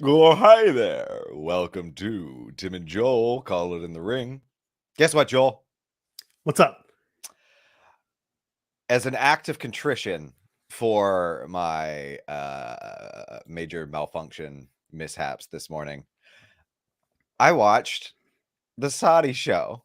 Oh, hi there. Welcome to Tim and Joel Call It in the Ring. Guess what, Joel? What's up? As an act of contrition for my major malfunction mishaps this morning, I watched the Saudi show.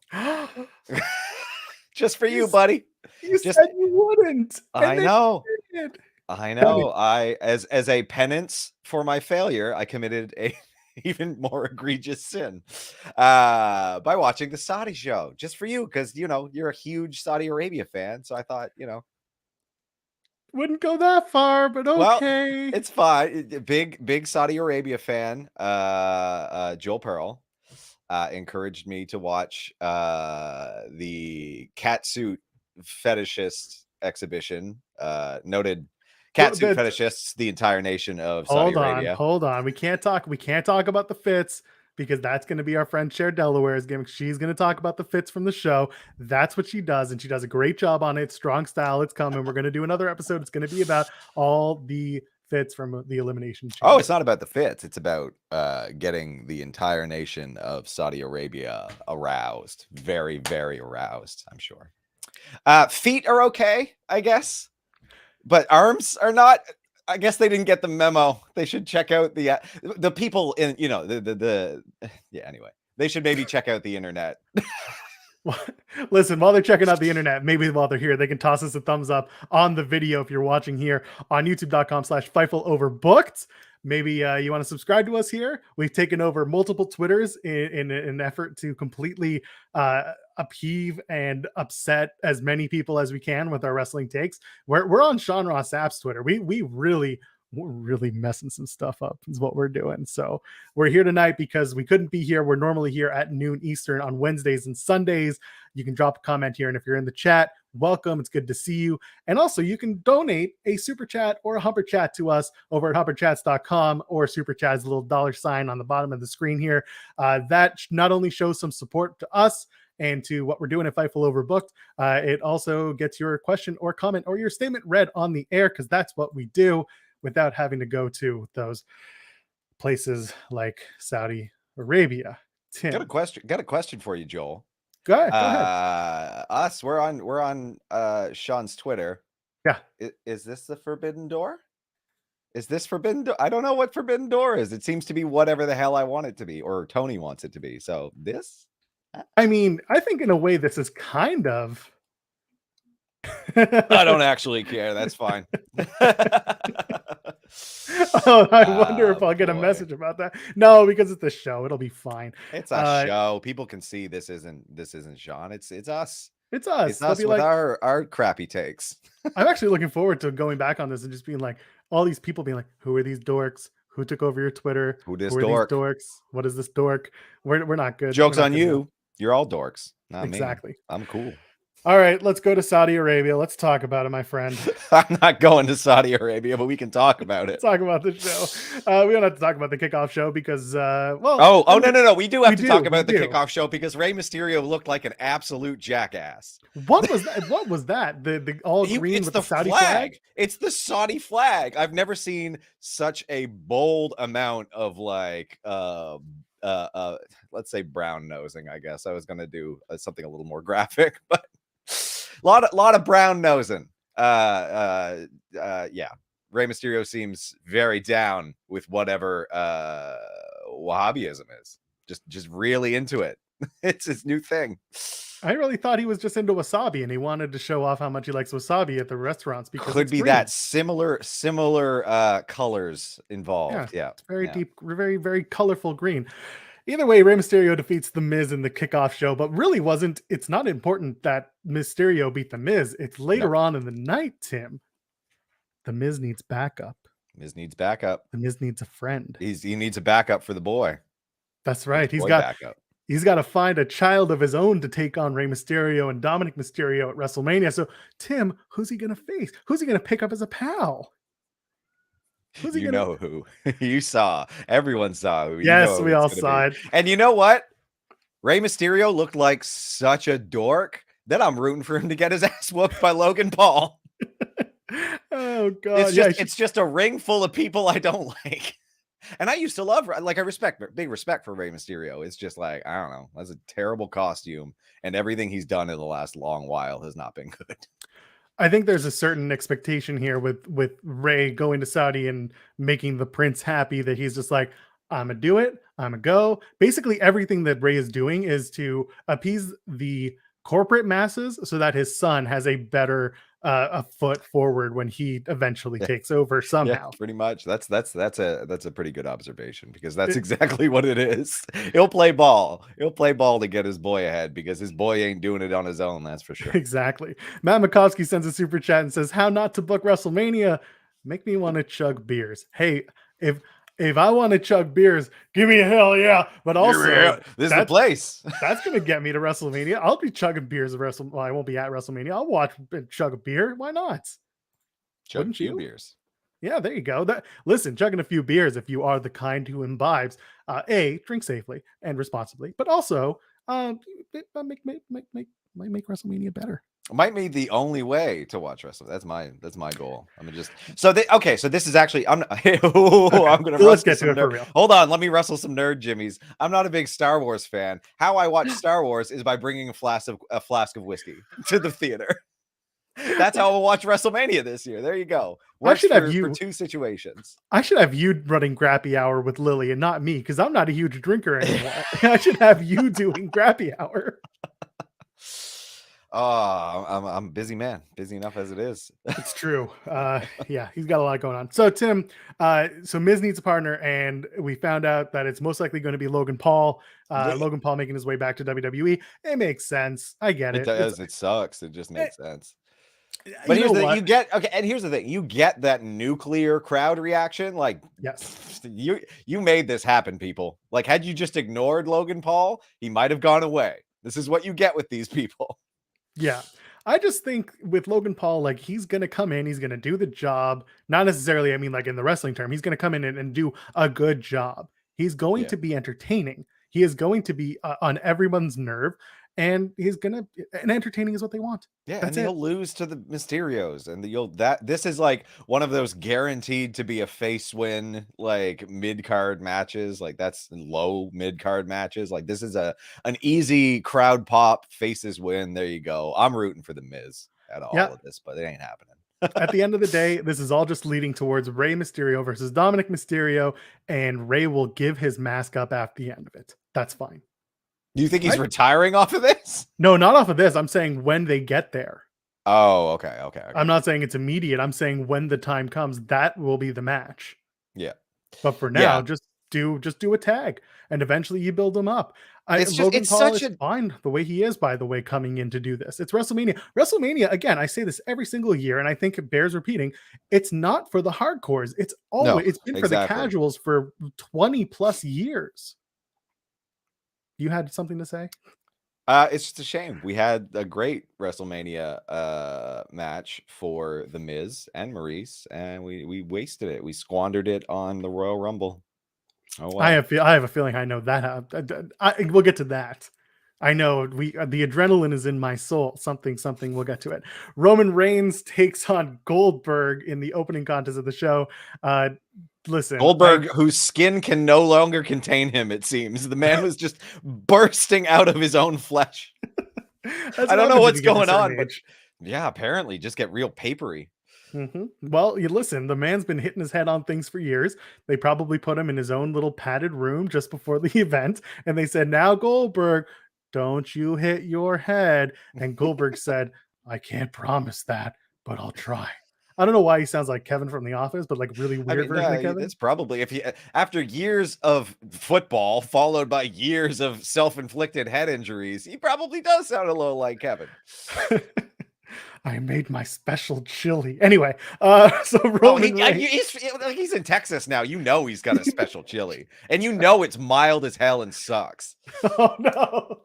Just for you, buddy. You Just said you wouldn't. I know. You did. I know. I as a penance for my failure, I committed a even more egregious sin by watching the Saudi show just for you, because you're a huge Saudi Arabia fan. So I thought, Wouldn't go that far, but well, okay. it's fine. Big Saudi Arabia fan. Joel Pearl encouraged me to watch the catsuit fetishist exhibition. Noted catsuit fetishists, the entire nation of Saudi Arabia. Hold on. We can't talk about the fits because that's going to be our friend Cher Delaware's gimmick. She's going to talk about the fits from the show. That's what she does, and she does a great job on it. Strong style. It's coming. We're going to do another episode. It's going to be about all the fits from the Elimination Chamber. Oh, it's not about the fits. It's about getting the entire nation of Saudi Arabia aroused. Very, very aroused, I'm sure. Feet are okay, I guess. But arms are not. I guess they didn't get the memo. They should check out the people in, yeah, anyway. They should maybe check out the internet. Listen, while they're checking out the internet, maybe while they're here, they can toss us a thumbs up on the video if you're watching here on youtube.com/Fightful Overbooked. Maybe you want to subscribe to us here. We've taken over multiple Twitters in an effort to completely upheave and upset as many people as we can with our wrestling takes. We're on Sean Ross Sapp's Twitter. We're really messing some stuff up is what we're doing. So we're here tonight because we couldn't be here. We're normally here at noon Eastern on Wednesdays and Sundays. You can drop a comment here, and if you're in the chat, welcome. It's good to see you. And also you can donate a super chat or a humper chat to us over at humperchats.com, or super chat is a little $sign on the bottom of the screen here. That not only shows some support to us and to what we're doing at Fightful Overbooked, it also gets your question or comment or your statement read on the air, because that's what we do, without having to go to those places like Saudi Arabia. Tim. Got a question for you, Joel. Go ahead. We're on Sean's Twitter. Yeah. Is this the Forbidden Door? Is this Forbidden Door? I don't know what Forbidden Door is. It seems to be whatever the hell I want it to be, or Tony wants it to be. So this? I mean, I think in a way this is kind of. I don't actually care. That's fine. Oh, I wonder if I'll get a message about that. No, because it's the show. It'll be fine. It's a show. People can see this isn't Sean. It's us. It's us. It's us with like, our crappy takes. I'm actually looking forward to going back on this and just being like, all these people being like, who are these dorks? Who took over your Twitter? Who are these dorks? What is this dork? We're not good. Joke's on you. You're all dorks. Not exactly. Me. I'm cool. All right, let's go to Saudi Arabia. Let's talk about it, my friend. I'm not going to Saudi Arabia, but we can talk about it. Talk about the show. We don't have to talk about the kickoff show because, no. We do have to talk about the kickoff show because Rey Mysterio looked like an absolute jackass. What was that? What was that? The all green with the Saudi flag? It's the Saudi flag. I've never seen such a bold amount of like, let's say brown nosing. I guess I was going to do something a little more graphic, but. Lot of brown nosing. Yeah. Rey Mysterio seems very down with whatever Wahhabism is. Just really into it. It's his new thing. I really thought he was just into wasabi and he wanted to show off how much he likes wasabi at the restaurants, because could be green. That similar colors involved. Yeah. It's very deep, very, very colorful green. Either way, Rey Mysterio defeats The Miz in the kickoff show, but really it's not important that Mysterio beat The Miz. It's later on in the night, Tim. The Miz needs backup. Miz needs backup. The Miz needs a friend. He needs a backup for the boy. That's right. He's got to find a child of his own to take on Rey Mysterio and Dominic Mysterio at WrestleMania. So, Tim, who's he going to face? Who's he going to pick up as a pal? Know who you saw. Everyone saw who. Yes, we all saw it. And you know what? Rey Mysterio looked like such a dork that I'm rooting for him to get his ass whooped by Logan Paul. Oh God! It's just a ring full of people I don't like. And I used to love, like, I respect, big respect for Rey Mysterio. It's just like, I don't know, that's a terrible costume, and everything he's done in the last long while has not been good. I think there's a certain expectation here with Ray going to Saudi and making the prince happy that he's just like, I'm gonna do it, I'm gonna go. Basically, everything that Ray is doing is to appease the corporate masses so that his son has a better a foot forward when he eventually takes over Yeah, somehow. pretty much. That's a pretty good observation, because that's exactly what it is. He'll play ball. He'll play ball to get his boy ahead, because his boy ain't doing it on his own. That's for sure. Exactly. Matt Makowski sends a super chat and says, "How not to book WrestleMania? Make me want to chug beers." Hey, if I want to chug beers, give me a hell yeah. But also, this is the place. That's gonna get me to WrestleMania. I'll be chugging beers at WrestleMania. Well, I won't be at WrestleMania. I'll watch and chug a beer. Why not? Chug Wouldn't you? beers. Yeah, there you go. Listen, chugging a few beers if you are the kind who imbibes. Drink safely and responsibly, but also make WrestleMania better. Might be the only way to watch wrestling. That's my goal. I'm gonna just so this is actually I'm gonna let's get to it for real. Hold on, let me wrestle some nerd jimmies. I'm not a big Star Wars fan. How I watch Star Wars is by bringing a flask of whiskey to the theater. That's how I'll watch WrestleMania this year. There you go. I should have you for two situations. I should have you running Grappy Hour with Lily and not me, because I'm not a huge drinker anymore. I should have you doing Grappy Hour. Oh, I'm a busy man. Busy enough as it is. It's true. Yeah, he's got a lot going on. So Tim, so Miz needs a partner, and we found out that it's most likely going to be Logan Paul. Logan Paul making his way back to WWE. It makes sense. I get it. It does. It sucks. It just makes sense. But here's the thing, here's the thing, you get that nuclear crowd reaction. Like, yes, you made this happen, people. Like, had you just ignored Logan Paul, he might have gone away. This is what you get with these people. Yeah. I just think with Logan Paul, like, he's going to come in, he's going to do the job. Not necessarily, I mean, like in the wrestling term, he's going to come in and do a good job. He's going to be entertaining. He is going to be on everyone's nerve, and and entertaining is what they want. Yeah, and he'll lose to the Mysterios, and this is like one of those guaranteed to be a face win, like mid-card matches. Like, that's low mid-card matches. Like, this is an easy crowd pop faces win. There you go. I'm rooting for the Miz at all of this, but it ain't happening. At the end of the day, this is all just leading towards Rey Mysterio versus Dominic Mysterio, and Rey will give his mask up at the end of it. That's fine. Do you think he's retiring off of this? No, not off of this. I'm saying when they get there. Oh, okay. I'm not saying it's immediate. I'm saying when the time comes, that will be the match. Yeah. But for now, just do a tag, and eventually you build them up. Logan Paul is fine the way he is, by the way, coming in to do this. It's WrestleMania. WrestleMania, again, I say this every single year, and I think it bears repeating. It's not for the hardcores. It's been for the casuals for 20 plus years. You had something to say? It's just a shame. We had a great WrestleMania match for The Miz and Maurice, and we wasted it. We squandered it on the Royal Rumble. Oh, wow. I have a feeling I know that. We'll get to that. I know the adrenaline is in my soul. Something. We'll get to it. Roman Reigns takes on Goldberg in the opening contest of the show. Listen, Goldberg, whose skin can no longer contain him, it seems. The man was just bursting out of his own flesh. I don't know what's going on, but yeah, apparently just get real papery. Mm-hmm. Well, you listen, the man's been hitting his head on things for years. They probably put him in his own little padded room just before the event, and they said, "Now, Goldberg, don't you hit your head." And Goldberg said, "I can't promise that, but I'll try." I don't know why he sounds like Kevin from The Office, but like really weird version of Kevin. It's probably after years of football followed by years of self-inflicted head injuries, he probably does sound a little like Kevin. I made my special chili. Anyway, so Roman Reigns, he's in Texas now. You know he's got a special chili, and you know it's mild as hell and sucks. Oh no.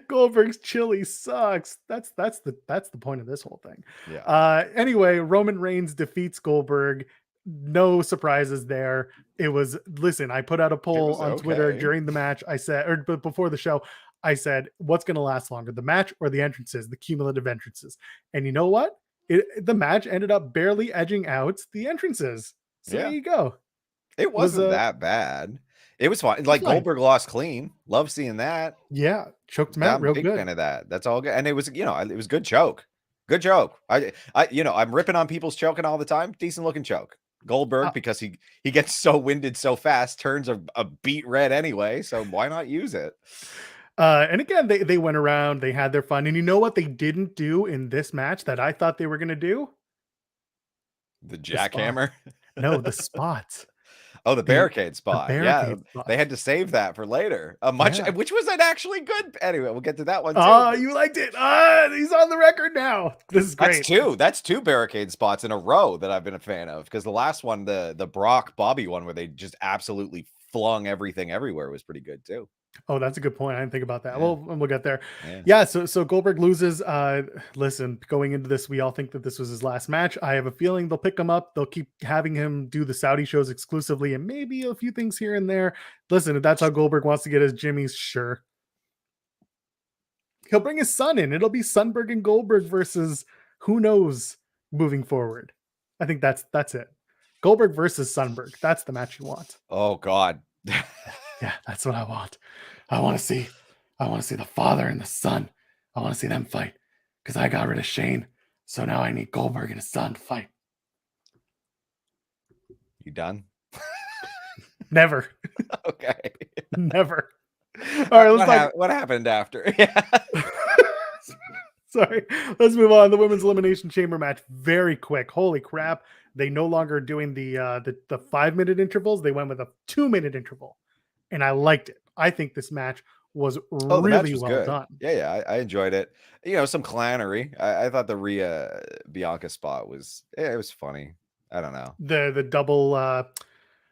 Goldberg's chili sucks. That's the point of this whole thing. Yeah. Anyway, Roman Reigns defeats Goldberg. No surprises there. It was, listen, I put out a poll on Twitter during the match. I said, but before the show, I said, what's going to last longer, the match or the entrances, the cumulative entrances? And you know what? The match ended up barely edging out the entrances. So there you go. It wasn't that bad. It was fine. Like, fine. Goldberg lost clean. Love seeing that. Yeah, choked him Yeah, out I'm a real big good. fan of that. That's all good. And it was, you know, it was good choke. Good choke. I'm ripping on people's choking all the time. Decent looking choke. Goldberg, because he gets so winded so fast, turns a beat red anyway. So why not use it? And again, they went around, they had their fun. And you know what they didn't do in this match that I thought they were going to do? The jackhammer? No, the spot. Oh, the barricade spot. Barricade spot. They had to save that for later. Which was an actually good. Anyway, we'll get to that one too. Oh, you liked it. He's on the record now. This is great. That's two barricade spots in a row that I've been a fan of, because the last one, the Brock Bobby one, where they just absolutely flung everything everywhere, was pretty good too. Oh, that's a good point. I didn't think about that. Yeah. We'll get there. Yeah. So Goldberg loses. Listen, going into this, we all think that this was his last match. I have a feeling they'll pick him up. They'll keep having him do the Saudi shows exclusively, and maybe a few things here and there. Listen, if that's how Goldberg wants to get his jimmies, sure. He'll bring his son in. It'll be Sunberg and Goldberg versus who knows moving forward. I think that's it. Goldberg versus Sunberg. That's the match you want. Oh God. Yeah, that's what I want. I want to see the father and the son. I want to see them fight, because I got rid of Shane. So now I need Goldberg and his son to fight. You done? Never. Okay. Never. All right, what happened after? Yeah. Sorry. Let's move on. The women's elimination chamber match, very quick. Holy crap. They no longer doing the 5-minute intervals. They went with a 2-minute interval. And I liked it. I think this match was really well done. Yeah, I enjoyed it. You know, some clownery. I thought the Rhea Bianca spot was, it was funny. I don't know. The double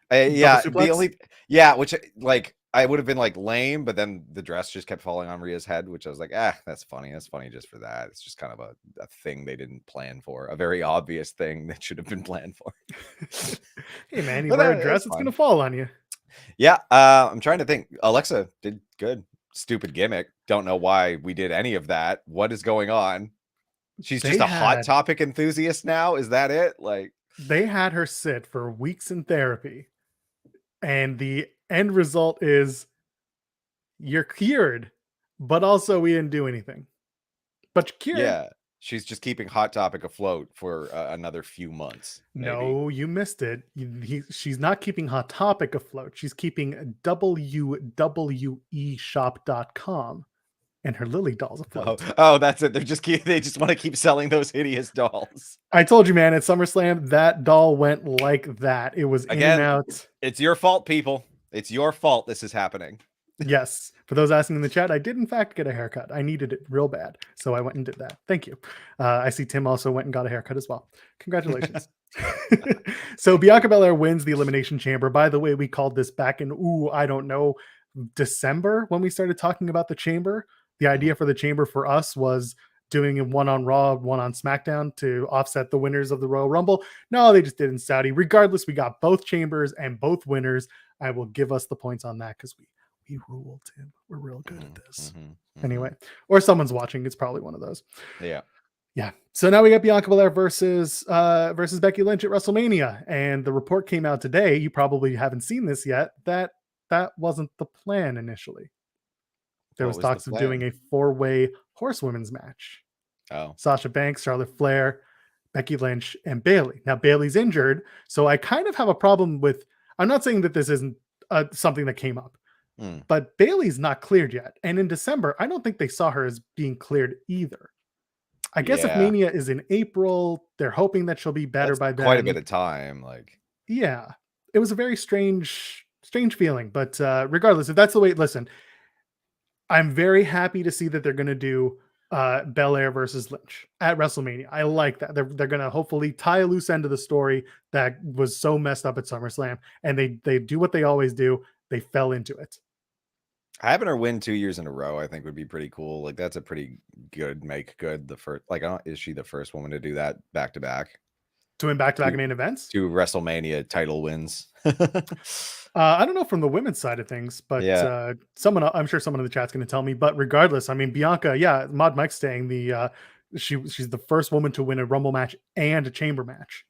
suplex? Which, like, I would have been like lame, but then the dress just kept falling on Rhea's head, which I was like, that's funny. That's funny just for that. It's just kind of a thing they didn't plan for, a very obvious thing that should have been planned for. Hey man, you wear a dress, it's gonna fall on you. Yeah, I'm trying to think. Alexa did good. Stupid gimmick. Don't know why we did any of that. What is going on? She's just a Hot Topic enthusiast now. Is that it? Like, they had her sit for weeks in therapy, and the end result is you're cured, but also we didn't do anything. But you're cured. Yeah. She's just keeping Hot Topic afloat for another few months. Maybe. No, you missed it. She's not keeping Hot Topic afloat. She's keeping WWEshop.com and her Lily dolls afloat. Oh, that's it. They just want to keep selling those hideous dolls. I told you, man, at SummerSlam, that doll went like that. It was in and out. It's your fault, people. It's your fault this is happening. Yes. For those asking in the chat, I did in fact get a haircut. I needed it real bad. So I went and did that. Thank you. I see Tim also went and got a haircut as well. Congratulations. So Bianca Belair wins the Elimination Chamber. By the way, we called this back in, I don't know, December when we started talking about the Chamber. The idea for the Chamber for us was doing one on Raw, one on SmackDown to offset the winners of the Royal Rumble. No, they just did in Saudi. Regardless, we got both chambers and both winners. I will give us the points on that because we rule, Tim. We're real good at this. Anyway, or someone's watching. It's probably one of those. Yeah. So now we got Bianca Belair versus Becky Lynch at WrestleMania, and the report came out today. You probably haven't seen this yet. That wasn't the plan initially. There was talks of doing a 4-way horsewomen's match. Oh, Sasha Banks, Charlotte Flair, Becky Lynch, and Bayley. Now Bayley's injured, so I kind of have a problem with. I'm not saying that this isn't something that came up. But Bayley's not cleared yet. And in December, I don't think they saw her as being cleared either. I guess if Mania is in April, they're hoping that she'll be better by then. Quite a bit of time. Yeah. It was a very strange feeling. But regardless, if that's the way, listen, I'm very happy to see that they're going to do Belair versus Lynch at WrestleMania. I like that. They're going to hopefully tie a loose end of the story that was so messed up at SummerSlam. And they do what they always do. They fell into it. Having her win 2 years in a row, I think would be pretty cool. Like, that's a pretty good make good. The first, like, is she the first woman to do that back to back? To win back to back main events? 2 WrestleMania title wins. I don't know from the women's side of things, but I'm sure someone in the chat's going to tell me. But regardless, I mean, Bianca, Mod Mike's saying she's the first woman to win a Rumble match and a Chamber match.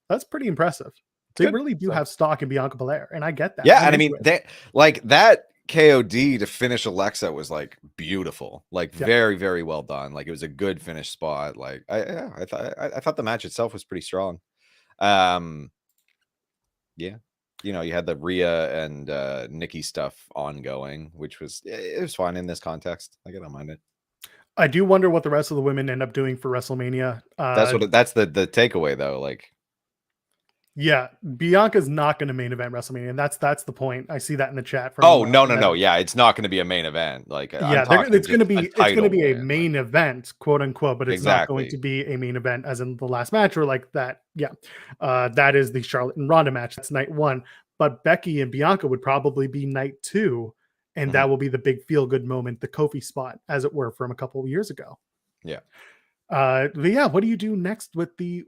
That's pretty impressive. They Good. really do So- have stock in Bianca Belair, and I get that. Yeah, I'm and I into mean it. that like that KOD to finish Alexa was like beautiful, like Yeah. very, very well done. Like it was a good finish spot. Like I thought the match itself was pretty strong. Yeah, you know, you had the Rhea and Nikki stuff ongoing, which was it was fine in this context. Like I don't mind it. I do wonder what the rest of the women end up doing for WrestleMania. That's the takeaway though. Like Yeah, Bianca's not going to main event WrestleMania, and that's the point. I see that in the chat from. oh no, yeah, it's not going to be a main event. Like Yeah, I'm talking it's going to just be it's going to be a win, main event, quote unquote, but it's not going exactly. to be a main event as in the last match or like that. Yeah, that is the Charlotte and Ronda match. That's night one, but Becky and Bianca would probably be night two, and that will be the big feel good moment, the Kofi spot, as it were, from a couple of years ago. Yeah. But yeah, what do you do next with the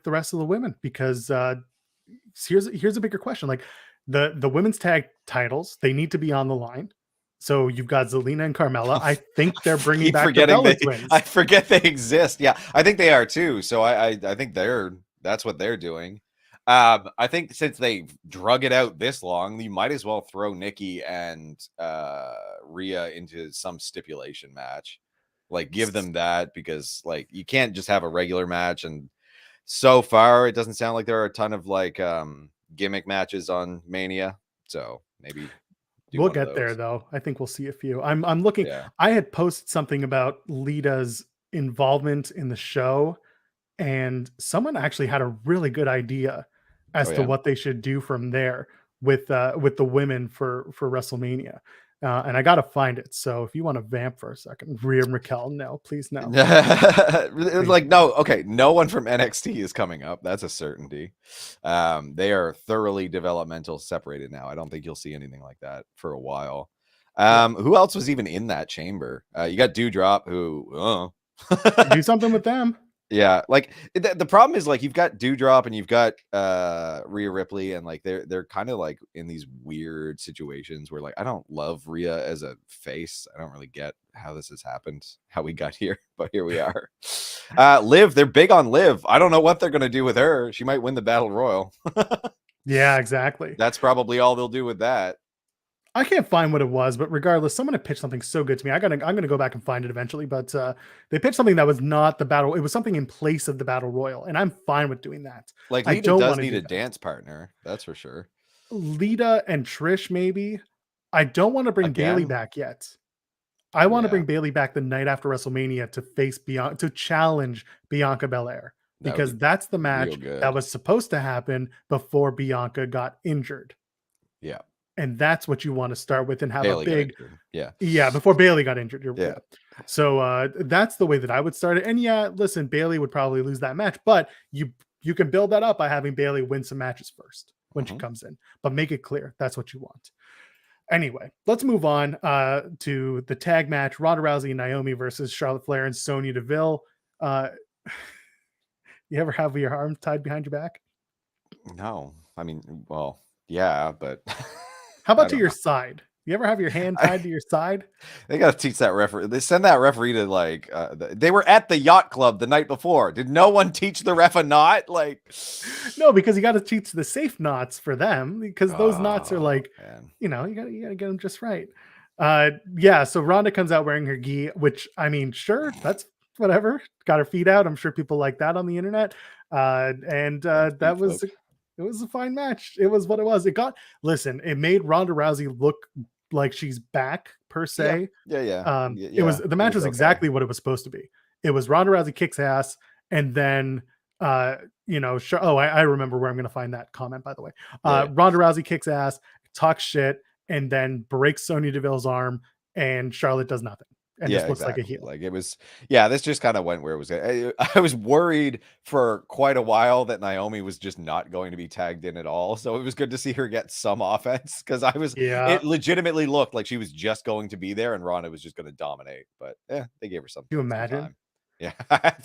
rest of the women? Because here's a bigger question. Like the women's tag titles, they need to be on the line. So you've got Zelina and Carmella. I think they're bringing back the Bella twins. I forget they exist. Yeah, I think they are too. So I think that's what they're doing. I think since they drug it out this long, you might as well throw Nikki and Rhea into some stipulation match. Like give them that, because like you can't just have a regular match. And so far it doesn't sound like there are a ton of like gimmick matches on Mania. So maybe we'll get there though. I think we'll see a few. I'm looking. Yeah. I had posted something about Lita's involvement in the show, and someone actually had a really good idea as to what they should do from there with the women for WrestleMania. And I gotta find it. So if you want to vamp for a second, Rhea Raquel, no, please no. Like no, okay, no one from NXT is coming up. That's a certainty. They are thoroughly developmental separated now. I don't think you'll see anything like that for a while. Who else was even in that chamber? You got Dewdrop, who do something with them. Yeah, like the problem is like you've got Dewdrop and you've got Rhea Ripley, and like they're kind of like in these weird situations where like I don't love Rhea as a face. I don't really get how this has happened, how we got here, but here we are. Liv, they're big on Liv. I don't know what they're gonna do with her. She might win the Battle Royal. Yeah, exactly. That's probably all they'll do with that. I can't find what it was, but regardless, someone had pitched something so good to me. I'm gonna go back and find it eventually. But they pitched something that was not the battle. It was something in place of the Battle Royal, and I'm fine with doing that. Like Lita does need a dance partner, that's for sure. Lita and Trish, maybe. I don't want to bring Bayley back yet. I want to bring Bayley back the night after WrestleMania to face Bianca, to challenge Bianca Belair, because that's the match that was supposed to happen before Bianca got injured. Yeah. And that's what you want to start with and have Bayley a big, yeah, before Bayley got injured. So that's the way that I would start it. And yeah, listen, Bayley would probably lose that match, but you can build that up by having Bayley win some matches first when she comes in, but make it clear that's what you want. Anyway, let's move on to the tag match: Ronda Rousey and Naomi versus Charlotte Flair and Sonya Deville. You ever have your arm tied behind your back? No, I mean, well, yeah, but how about to your side? You ever have your hand tied to your side? They got to teach that referee. They send that referee to like, they were at the yacht club the night before. Did no one teach the ref a knot? Like, no, because you got to teach the safe knots for them, because those knots are like, you know, you got to get them just right. Yeah. So Ronda comes out wearing her gi, which I mean, sure, that's whatever. Got her feet out. I'm sure people like that on the internet. That was. It was a fine match. It was what it was. It made Ronda Rousey look like she's back per se. It was, the match was exactly what it was supposed to be. It was Ronda Rousey kicks ass, and then I remember where I'm going to find that comment, by the way. Ronda Rousey kicks ass, talks shit, and then breaks Sonya Deville's arm, and Charlotte does nothing. And just looks like a heel. Like it was, this just kind of went where it was. I was worried for quite a while that Naomi was just not going to be tagged in at all. So it was good to see her get some offense, because it legitimately looked like she was just going to be there and Ronda was just going to dominate. But they gave her something. Can you imagine? Yeah.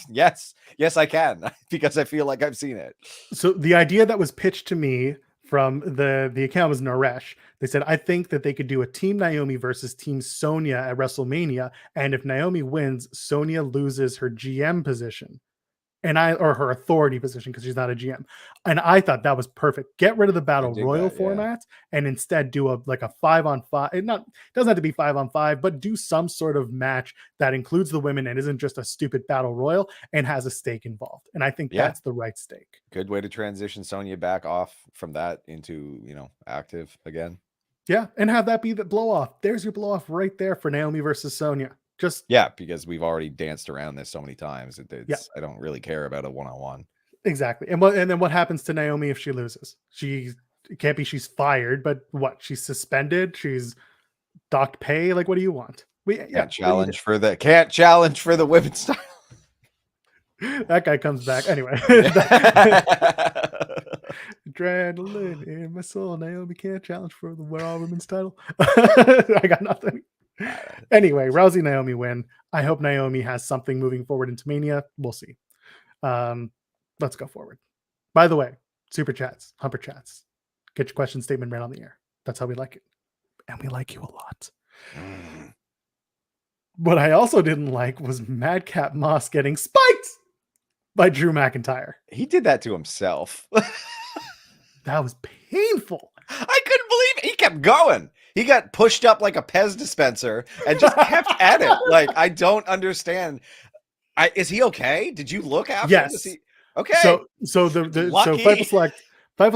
Yes, I can, because I feel like I've seen it. So the idea that was pitched to me from the account was Naresh. They said, I think that they could do a Team Naomi versus Team Sonya at WrestleMania, and if Naomi wins, Sonya loses her GM position. or her authority position because she's not a GM. And I thought that was perfect. Get rid of the battle royal format and instead do a 5-on-5. It doesn't have to be 5-on-5, but do some sort of match that includes the women and isn't just a stupid battle royal and has a stake involved. And I think that's the right stake. Good way to transition Sonya back off from that into, active again. Yeah, and have that be the blow off. There's your blow off right there for Naomi versus Sonya. Because we've already danced around this so many times. I don't really care about a one-on-one. Exactly. And then what happens to Naomi if she loses? It can't be she's fired, but what? She's suspended. She's docked pay. Like, what do you want? Can't challenge for the women's title. That guy comes back anyway. Adrenaline in my soul. Naomi can't challenge for the Raw Women's title. I got nothing. Anyway, Rousey Naomi win. I hope Naomi has something moving forward into Mania. We'll see. Let's go forward. By the way, super chats, humper chats. Get your question statement right on the air. That's how we like it. And we like you a lot. What I also didn't like was Madcap Moss getting spiked by Drew McIntyre. He did that to himself. That was painful. I couldn't believe it. He kept going. He got pushed up like a Pez dispenser and just kept at it. Like, I don't understand. Is he okay? Did you look after? Yes. Okay. So Fightful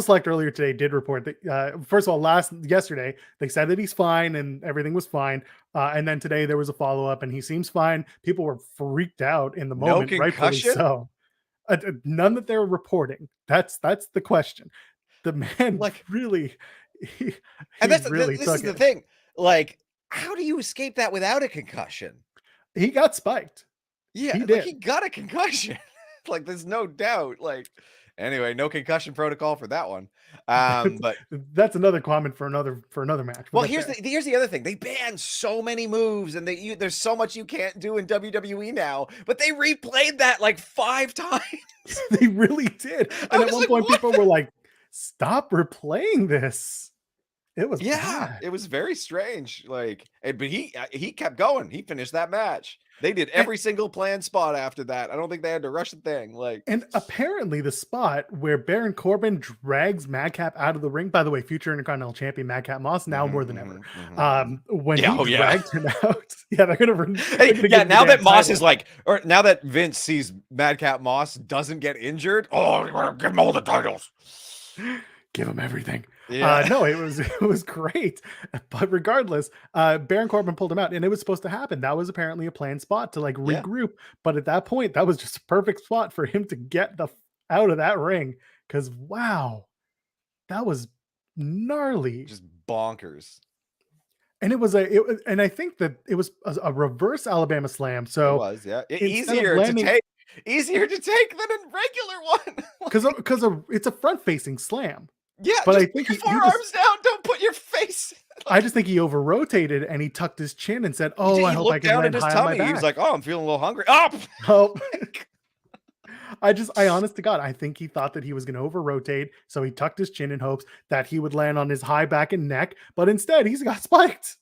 Select earlier today did report that first of all, yesterday they said that he's fine and everything was fine. And then today there was a follow-up and he seems fine. People were freaked out in the moment, rightfully so. None that they're reporting. That's the question. The man really. This is the thing. Like, how do you escape that without a concussion? He got spiked. Yeah, he did. He got a concussion. Like, there's no doubt. Like, anyway, no concussion protocol for that one. But that's another comment for another match. Well, here's the other thing. They banned so many moves, and there's so much you can't do in WWE now. But they replayed that like 5 times. They really did. And at one point, people were like, "Stop replaying this." It was bad. It was very strange. Like, but he kept going. He finished that match. They did every single planned spot after that. I don't think they had to rush the thing. And apparently the spot where Baron Corbin drags Madcap out of the ring. By the way, future Intercontinental Champion Madcap Moss now more than ever. When he dragged him out, they're gonna. Now that Moss is now that Vince sees Madcap Moss doesn't get injured, give him all the titles. Give him everything. No, it was great. But regardless, Baron Corbin pulled him out, and it was supposed to happen. That was apparently a planned spot to regroup. But at that point, that was just a perfect spot for him to get out of that ring. Because wow, that was gnarly, just bonkers. And and I think that it was a reverse Alabama slam. So it was, easier to take than a regular one. Because it's a front-facing slam. Yeah, but I think your forearms down. Don't put your face. I just think he over rotated and he tucked his chin and said, "Oh, I hope I can land high on my back." He was like, "Oh, I'm feeling a little hungry." Oh. I honest to God, I think he thought that he was going to over rotate, so he tucked his chin in hopes that he would land on his high back and neck, but instead he's got spiked.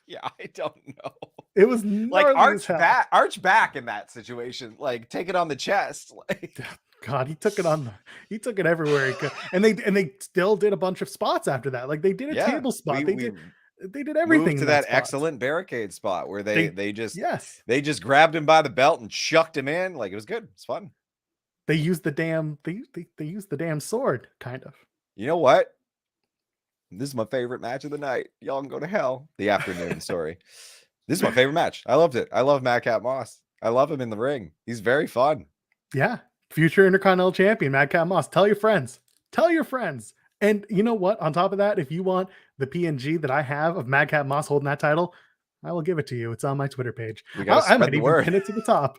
Yeah, I don't know. It was like arch back in that situation, like take it on the chest. Like, God, he took it everywhere he could, and they still did a bunch of spots after that. Like they did a table spot. They did everything to that excellent barricade spot where they just grabbed him by the belt and chucked him in. Like it was good. It's fun. They used the damn sword, kind of. You know what? This is my favorite match of the night. Y'all can go to hell. The afternoon, sorry. This is my favorite match. I loved it. I love Madcap Moss. I love him in the ring. He's very fun. Yeah. Future Intercontinental Champion, Madcap Moss. Tell your friends. And you know what? On top of that, if you want the PNG that I have of Madcap Moss holding that title, I will give it to you. It's on my Twitter page. I might even pin it to the top.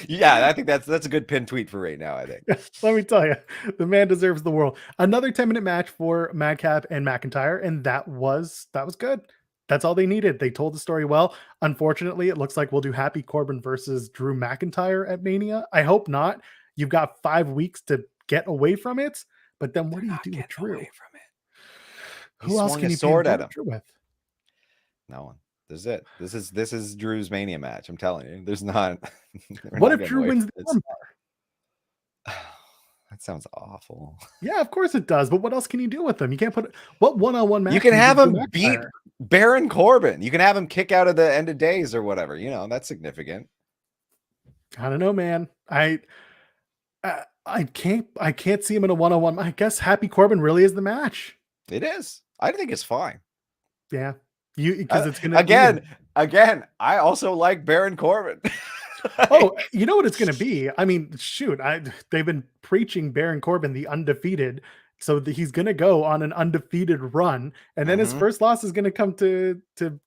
Yeah, I think that's a good pin tweet for right now, I think. Let me tell you, the man deserves the world. Another 10-minute match for Madcap and McIntyre, and that was good. That's all they needed. They told the story well. Unfortunately, it looks like we'll do Happy Corbin versus Drew McIntyre at Mania. I hope not. You've got 5 weeks to get away from it, but then what do you do with Drew? Who else can you sword at him with? No one. This is it. This is Drew's Mania match. I'm telling you. There's not. What if Drew wins the armbar? That sounds awful. Yeah, of course it does. But what else can you do with them? You can't put what one-on-one match. You can have him beat Baron Corbin. You can have him kick out of the end of days or whatever. You know, that's significant. I don't know, man. I can't see him in a one-on-one. I guess Happy Corbin really is the match. It is. I think it's fine. Yeah. Because it's gonna again, I also like Baron Corbin. Oh, you know what it's gonna be? I mean, shoot, they've been preaching Baron Corbin the undefeated, so he's gonna go on an undefeated run, and then his first loss is gonna come to Drew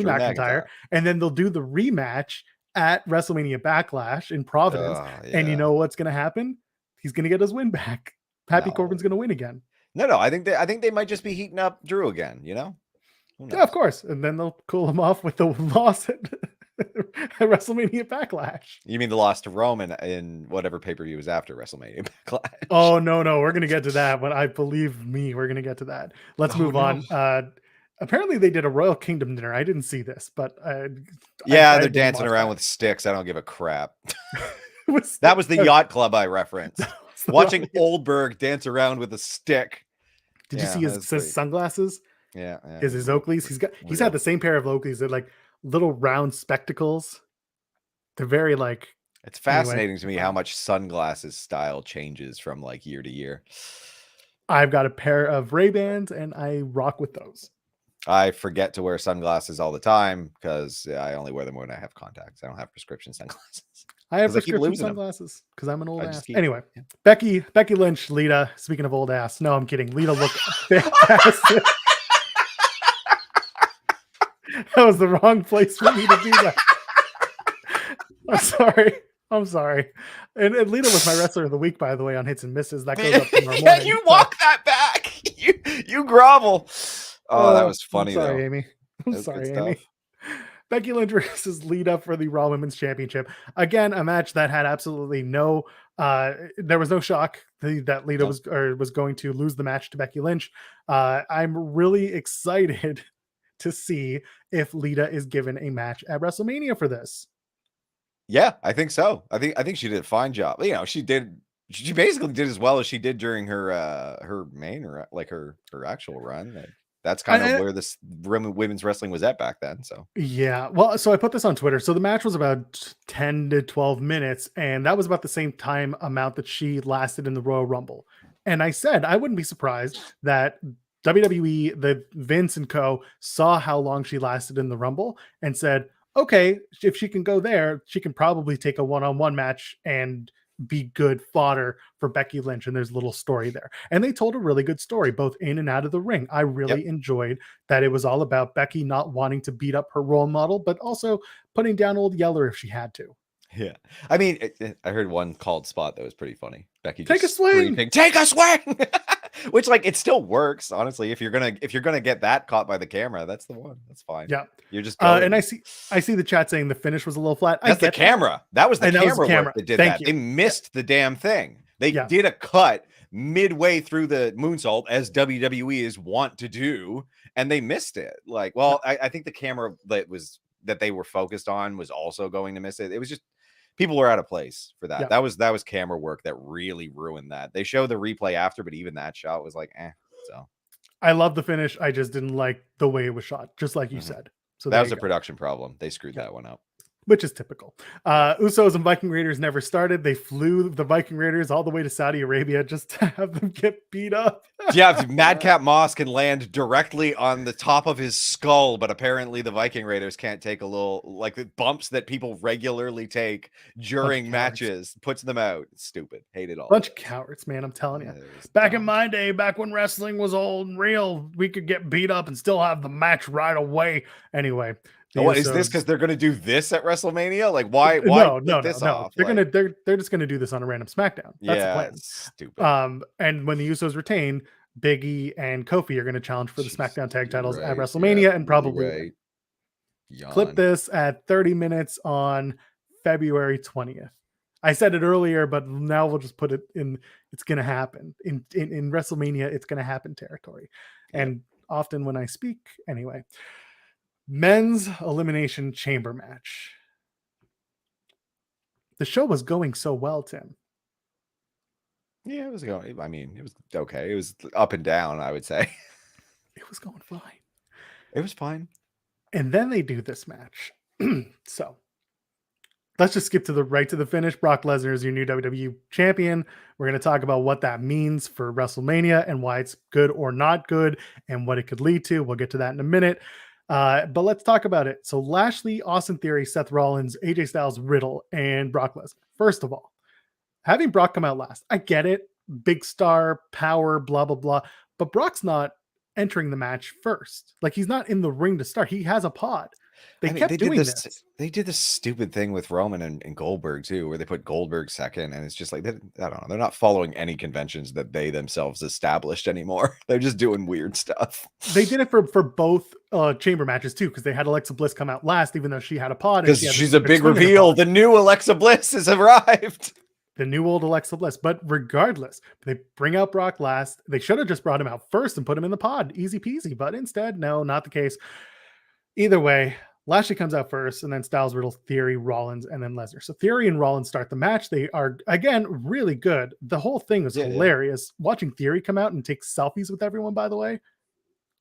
McIntyre, and then they'll do the rematch at WrestleMania Backlash in Providence. And you know what's gonna happen? He's gonna get his win back. Happy Corbin's gonna win again. No, I think they might just be heating up Drew again, you know? Yeah, of course. And then they'll cool him off with the loss at WrestleMania Backlash. You mean the loss to Roman in whatever pay-per-view was after WrestleMania Backlash? Oh, no. We're going to get to that. But I believe me, we're going to get to that. Let's move on. Apparently they did a Royal Kingdom dinner. I didn't see this, but they're dancing around with sticks. I don't give a crap. That was the yacht club I referenced. Watching Goldberg dance around with a stick. Did you see his sunglasses? Yeah. Is his Oakleys? He's had the same pair of Oakleys. They're like little round spectacles. They're very like. It's fascinating to me how much sunglasses style changes from like year to year. I've got a pair of Ray-Bans and I rock with those. I forget to wear sunglasses all the time because I only wear them when I have contacts. I don't have prescription sunglasses. I have prescription sunglasses because I'm an old ass. Anyway, Becky Lynch, Lita. Speaking of old ass, no, I'm kidding. Lita looked fantastic. That was the wrong place for me to do that. I'm sorry. And Lita was my wrestler of the week, by the way, on Hits and Misses. That goes up tomorrow morning. You walk that back. You grovel. Oh, that was funny. I'm sorry, though. Amy. I'm sorry, Amy. Becky Lynch versus Lita for the Raw Women's Championship. Again, a match that had absolutely no. There was no shock that Lita was going to lose the match to Becky Lynch. I'm really excited to see if Lita is given a match at WrestleMania for this. Yeah, I think so. I think she did a fine job. You know, she basically did as well as she did during her main or like her actual run. That's kind of where this women's wrestling was at back then. So yeah, well, so I put this on Twitter. So the match was about 10 to 12 minutes, and that was about the same time amount that she lasted in the Royal Rumble. And I said I wouldn't be surprised that WWE, the Vince and co, saw how long she lasted in the Rumble and said, okay, if she can go there, she can probably take a one-on-one match and be good fodder for Becky Lynch. And there's a little story there. And they told a really good story, both in and out of the ring. I really enjoyed that it was all about Becky not wanting to beat up her role model, but also putting down old Yeller if she had to. Yeah. I mean, I heard one called spot that was pretty funny. Becky take a swing. Take a swing. Which, like, it still works, honestly. If you're gonna get that caught by the camera, that's the one. That's fine. Yeah, you're just and I see the chat saying the finish was a little flat. That's the camera. That was the camera work that did that. They missed the damn thing. They did a cut midway through the moonsault, as WWE is wont to do, and they missed it. Like, well, I think the camera that they were focused on was also going to miss it. It was just. People were out of place for that. Yeah. That was camera work that really ruined that. They showed the replay after, but even that shot was like, So I love the finish. I just didn't like the way it was shot, just like you said. So that was a production problem. They screwed that one up. Which is typical. Usos and Viking Raiders never started. They flew the Viking Raiders all the way to Saudi Arabia just to have them get beat up. Yeah, Madcap Moss can land directly on the top of his skull, but apparently the Viking Raiders can't take a little, like, the bumps that people regularly take during matches. Puts them out. It's stupid. Hate it all. Bunch of cowards, man. I'm telling you. Back in my day, back when wrestling was old and real, we could get beat up and still have the match right away. Anyway. What is this? Because they're going to do this at WrestleMania? Like, why? No. Off? They're just going to do this on a random SmackDown. That's the plan. Stupid. And when the Usos retain, Big E and Kofi are going to challenge for the SmackDown tag titles at WrestleMania and probably clip this at 30 minutes on February 20th. I said it earlier, but now we'll just put it in. It's going to happen in WrestleMania. It's going to happen territory, and often when I speak, anyway. Men's Elimination Chamber match. The show was going so well, Tim. Yeah, it was going. I mean, it was okay. It was up and down, I would say. It was going fine. It was fine. And then they do this match. So let's just skip to the finish. Brock Lesnar is your new WWE champion. We're going to talk about what that means for WrestleMania and why it's good or not good and what it could lead to. We'll get to that in a minute. But let's talk about it. So Lashley, Austin Theory, Seth Rollins, AJ Styles, Riddle, and Brock Lesnar. First of all, having Brock come out last, I get it. Big star, power, blah, blah, blah. But Brock's not entering the match first. Like, he's not in the ring to start. He has a pod. They kept doing this. They did this stupid thing with Roman and Goldberg too, where they put Goldberg second, and it's just like, I don't know. They're not following any conventions that they themselves established anymore. They're just doing weird stuff. They did it for both chamber matches too, because they had Alexa Bliss come out last, even though she had a pod. Because she's a big reveal. The new Alexa Bliss has arrived. The new old Alexa Bliss. But regardless, they bring out Brock last. They should have just brought him out first and put him in the pod. Easy peasy. But instead, no, not the case. Either way, Lashley comes out first, and then Styles, Riddle, Theory, Rollins, and then Lesnar. So Theory and Rollins start the match. They are, again, really good. The whole thing was hilarious. Yeah. Watching Theory come out and take selfies with everyone, by the way,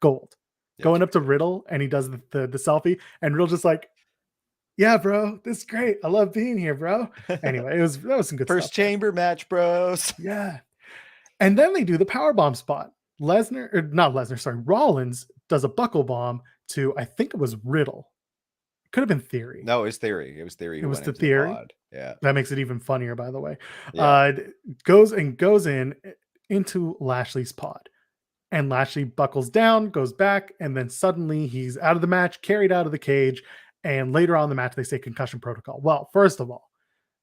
gold. Yeah. Going up to Riddle, and he does the selfie, and Riddle just like, yeah, bro, this is great. I love being here, bro. Anyway, that was some good First stuff. chamber match, bros. Yeah. And then they do the powerbomb spot. Rollins does a buckle bomb to, I think it was Riddle. Could have been Theory. No, it was Theory. It was Theory. It was the Theory. Yeah. That makes it even funnier, by the way. Yeah. Goes into Lashley's pod. And Lashley buckles down, goes back, and then suddenly he's out of the match, carried out of the cage. And later on in the match, they say concussion protocol. Well, first of all,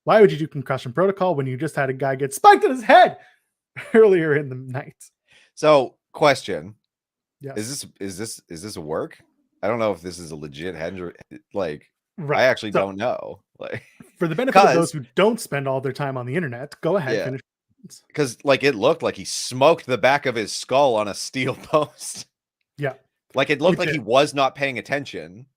why would you do concussion protocol when you just had a guy get spiked in his head earlier in the night? So, question. Yes. Is this a work? I don't know if this is a legit head. Like, right. I actually don't know. Like, for the benefit of those who don't spend all their time on the internet, go ahead. Yeah. Finish. Because like it looked like he smoked the back of his skull on a steel post. Yeah. Like it looked like he was not paying attention.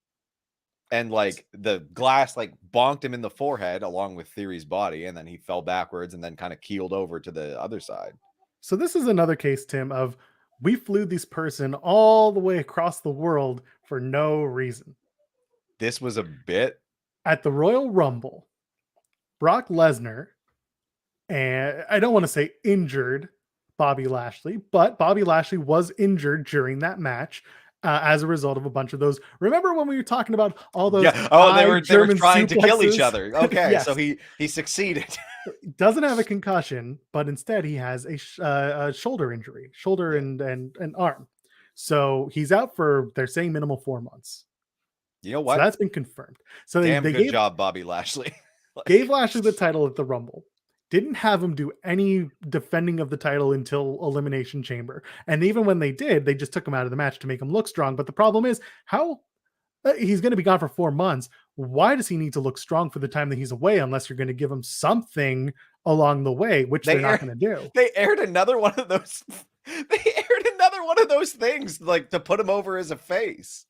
And like the glass like bonked him in the forehead along with Theory's body, and then he fell backwards and then kind of keeled over to the other side. So this is another case, Tim, of we flew this person all the way across the world for no reason. This was a bit. At the Royal Rumble, Brock Lesnar, and I don't want to say injured Bobby Lashley, but Bobby Lashley was injured during that match. As a result of a bunch of those. Remember when we were talking about all those? Yeah. Oh, they were trying to kill each other. Okay, yes. So he succeeded. Doesn't have a concussion, but instead he has a shoulder injury, and arm. So he's out for, they're saying, minimal 4 months. You know what? So that's been confirmed. So they good job, Bobby Lashley. Gave Lashley the title at the Rumble. Didn't have him do any defending of the title until Elimination Chamber. And even when they did, they just took him out of the match to make him look strong. But the problem is, how he's going to be gone for 4 months. Why does he need to look strong for the time that he's away unless you're going to give him something along the way, which they're not going to do? They aired another one of those. They aired another one of those things, like to put him over as a face.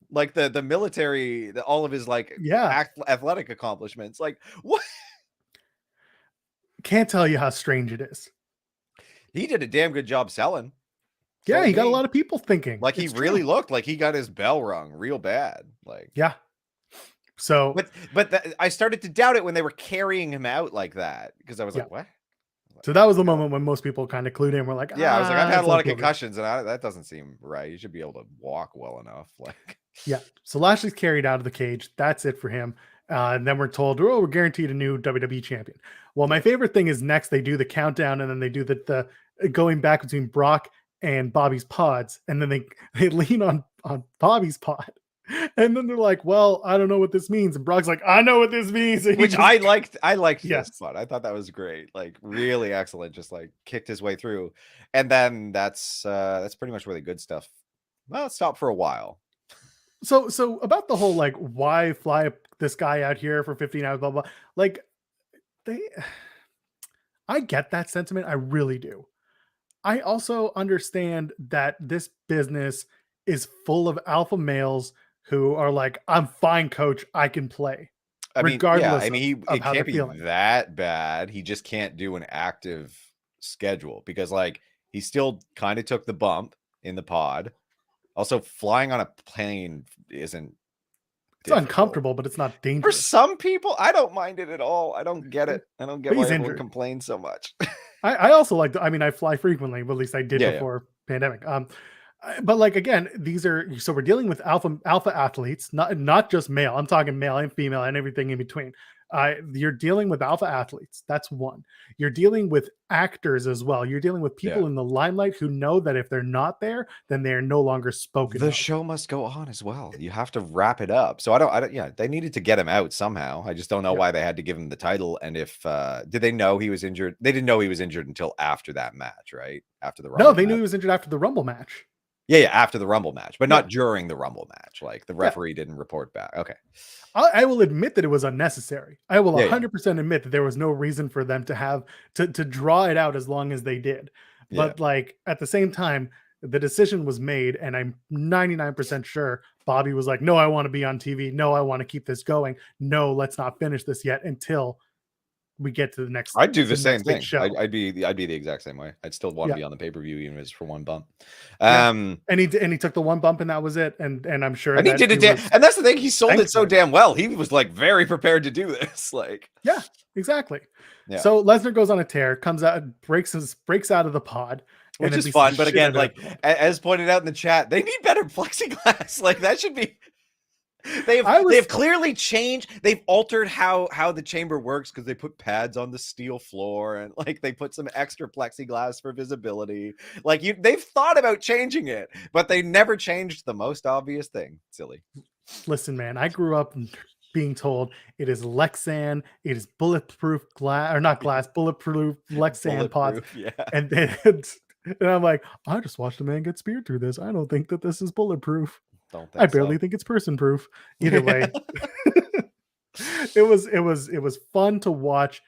Like the military, all of his like athletic accomplishments. Like what? Can't tell you how strange it is. He did a damn good job selling. Yeah, he got a lot of people thinking. Like he really looked like he got his bell rung real bad. Like yeah. So, but I started to doubt it when they were carrying him out like that, because I was like, what? So that was the moment when most people kind of clued in. We're like, I was like, I've had a lot of concussions, and that doesn't seem right. You should be able to walk well enough. Like, yeah. So Lashley's carried out of the cage. That's it for him. And then we're told, oh, we're guaranteed a new WWE champion. Well, my favorite thing is next they do the countdown, and then they do the going back between Brock and Bobby's pods, and then they lean on Bobby's pod, and then they're like, well, I don't know what this means, and Brock's like, I know what this means, which I liked this spot. I thought that was great, like really excellent, just like kicked his way through. And then that's pretty much where the good stuff stopped for a while. So about the whole like, why fly this guy out here for 15 hours, blah blah, like I get that sentiment, I really do. I also understand that this business is full of alpha males who are like, I'm fine, coach, I can play. I mean, Regardless it how can't they're be feeling. that bad. He just can't do an active schedule because, like, he still kind of took the bump in the pod. Also, flying on a plane isn't It's difficult. uncomfortable, but it's not For dangerous. some people, I don't mind it at all. I don't get it. I don't get But why he's everyone injured. complains so much. I also like I mean, I fly frequently, but at least I did Yeah, before pandemic. But like again, these are so we're dealing with alpha athletes, not just male. I'm talking male and female and everything in between. You're dealing with alpha athletes. That's one. You're dealing with actors as well. You're dealing with people Yeah. in the limelight who know that if they're not there, then they are no longer spoken The of. show must go on as well. You have to wrap it up. So I don't, yeah, they needed to get him out somehow. I just don't know Yeah. why they had to give him the title. And if, did they know he was injured? They didn't know he was injured until after that match, right? After the Rumble No, they knew match. he was injured after the Rumble match. Yeah, after the Rumble match, but Yeah. not during the Rumble match. Like the referee didn't report back. Okay. I will admit that it was unnecessary. I will Yeah, 100% admit that there was no reason for them to have to draw it out as long as they did. Yeah. But like at the same time, the decision was made, and I'm 99% sure Bobby was like, "No, I want to be on TV. No, I want to keep this going. No, let's not finish this yet until we get to the next." I'd do the next same big thing. show. I'd be the exact same way. I'd still want to Yeah. be on the pay-per-view even if it's for one bump. Yeah. And he took the one bump, and that was it. And I'm sure And he that did it. was And that's the thing. He sold it so thankful. damn well. He was like very prepared to do this. Like, Yeah, exactly. Yeah. So Lesnar goes on a tear, comes out, breaks out of the pod, which and is beats fun. the But shit again, out of like everyone. as pointed out in the chat, they need better plexiglass. Like that should be. They've clearly changed. They've altered how the chamber works because they put pads on the steel floor and like they put some extra plexiglass for visibility. Like they've thought about changing it, but they never changed the most obvious thing. Silly. Listen, man, I grew up being told it is Lexan, it is bulletproof glass, or not glass, bulletproof Lexan pods. Yeah. And I'm like, I just watched a man get speared through this. I don't think that this is bulletproof. Don't think I barely so. think it's person proof. Either way, it was fun to watch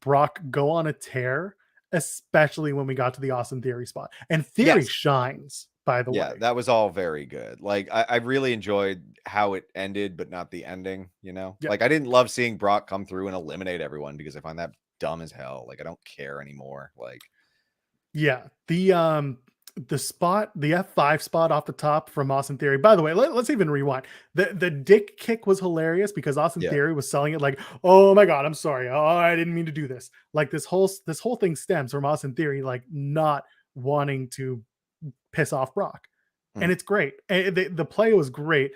Brock go on a tear, especially when we got to the Austin Theory spot. And Theory shines, by the way. Yeah, that was all very good. Like I really enjoyed how it ended, but not the ending, you know? Yeah. Like I didn't love seeing Brock come through and eliminate everyone because I find that dumb as hell. Like I don't care anymore. Like yeah, the spot, the F5 spot off the top from Austin Theory. By the way, let's even rewind. The dick kick was hilarious because Austin Theory was selling it like, oh my God, I'm sorry. Oh, I didn't mean to do this. Like this whole thing stems from Austin Theory, like not wanting to piss off Brock. And it's great. And the play was great.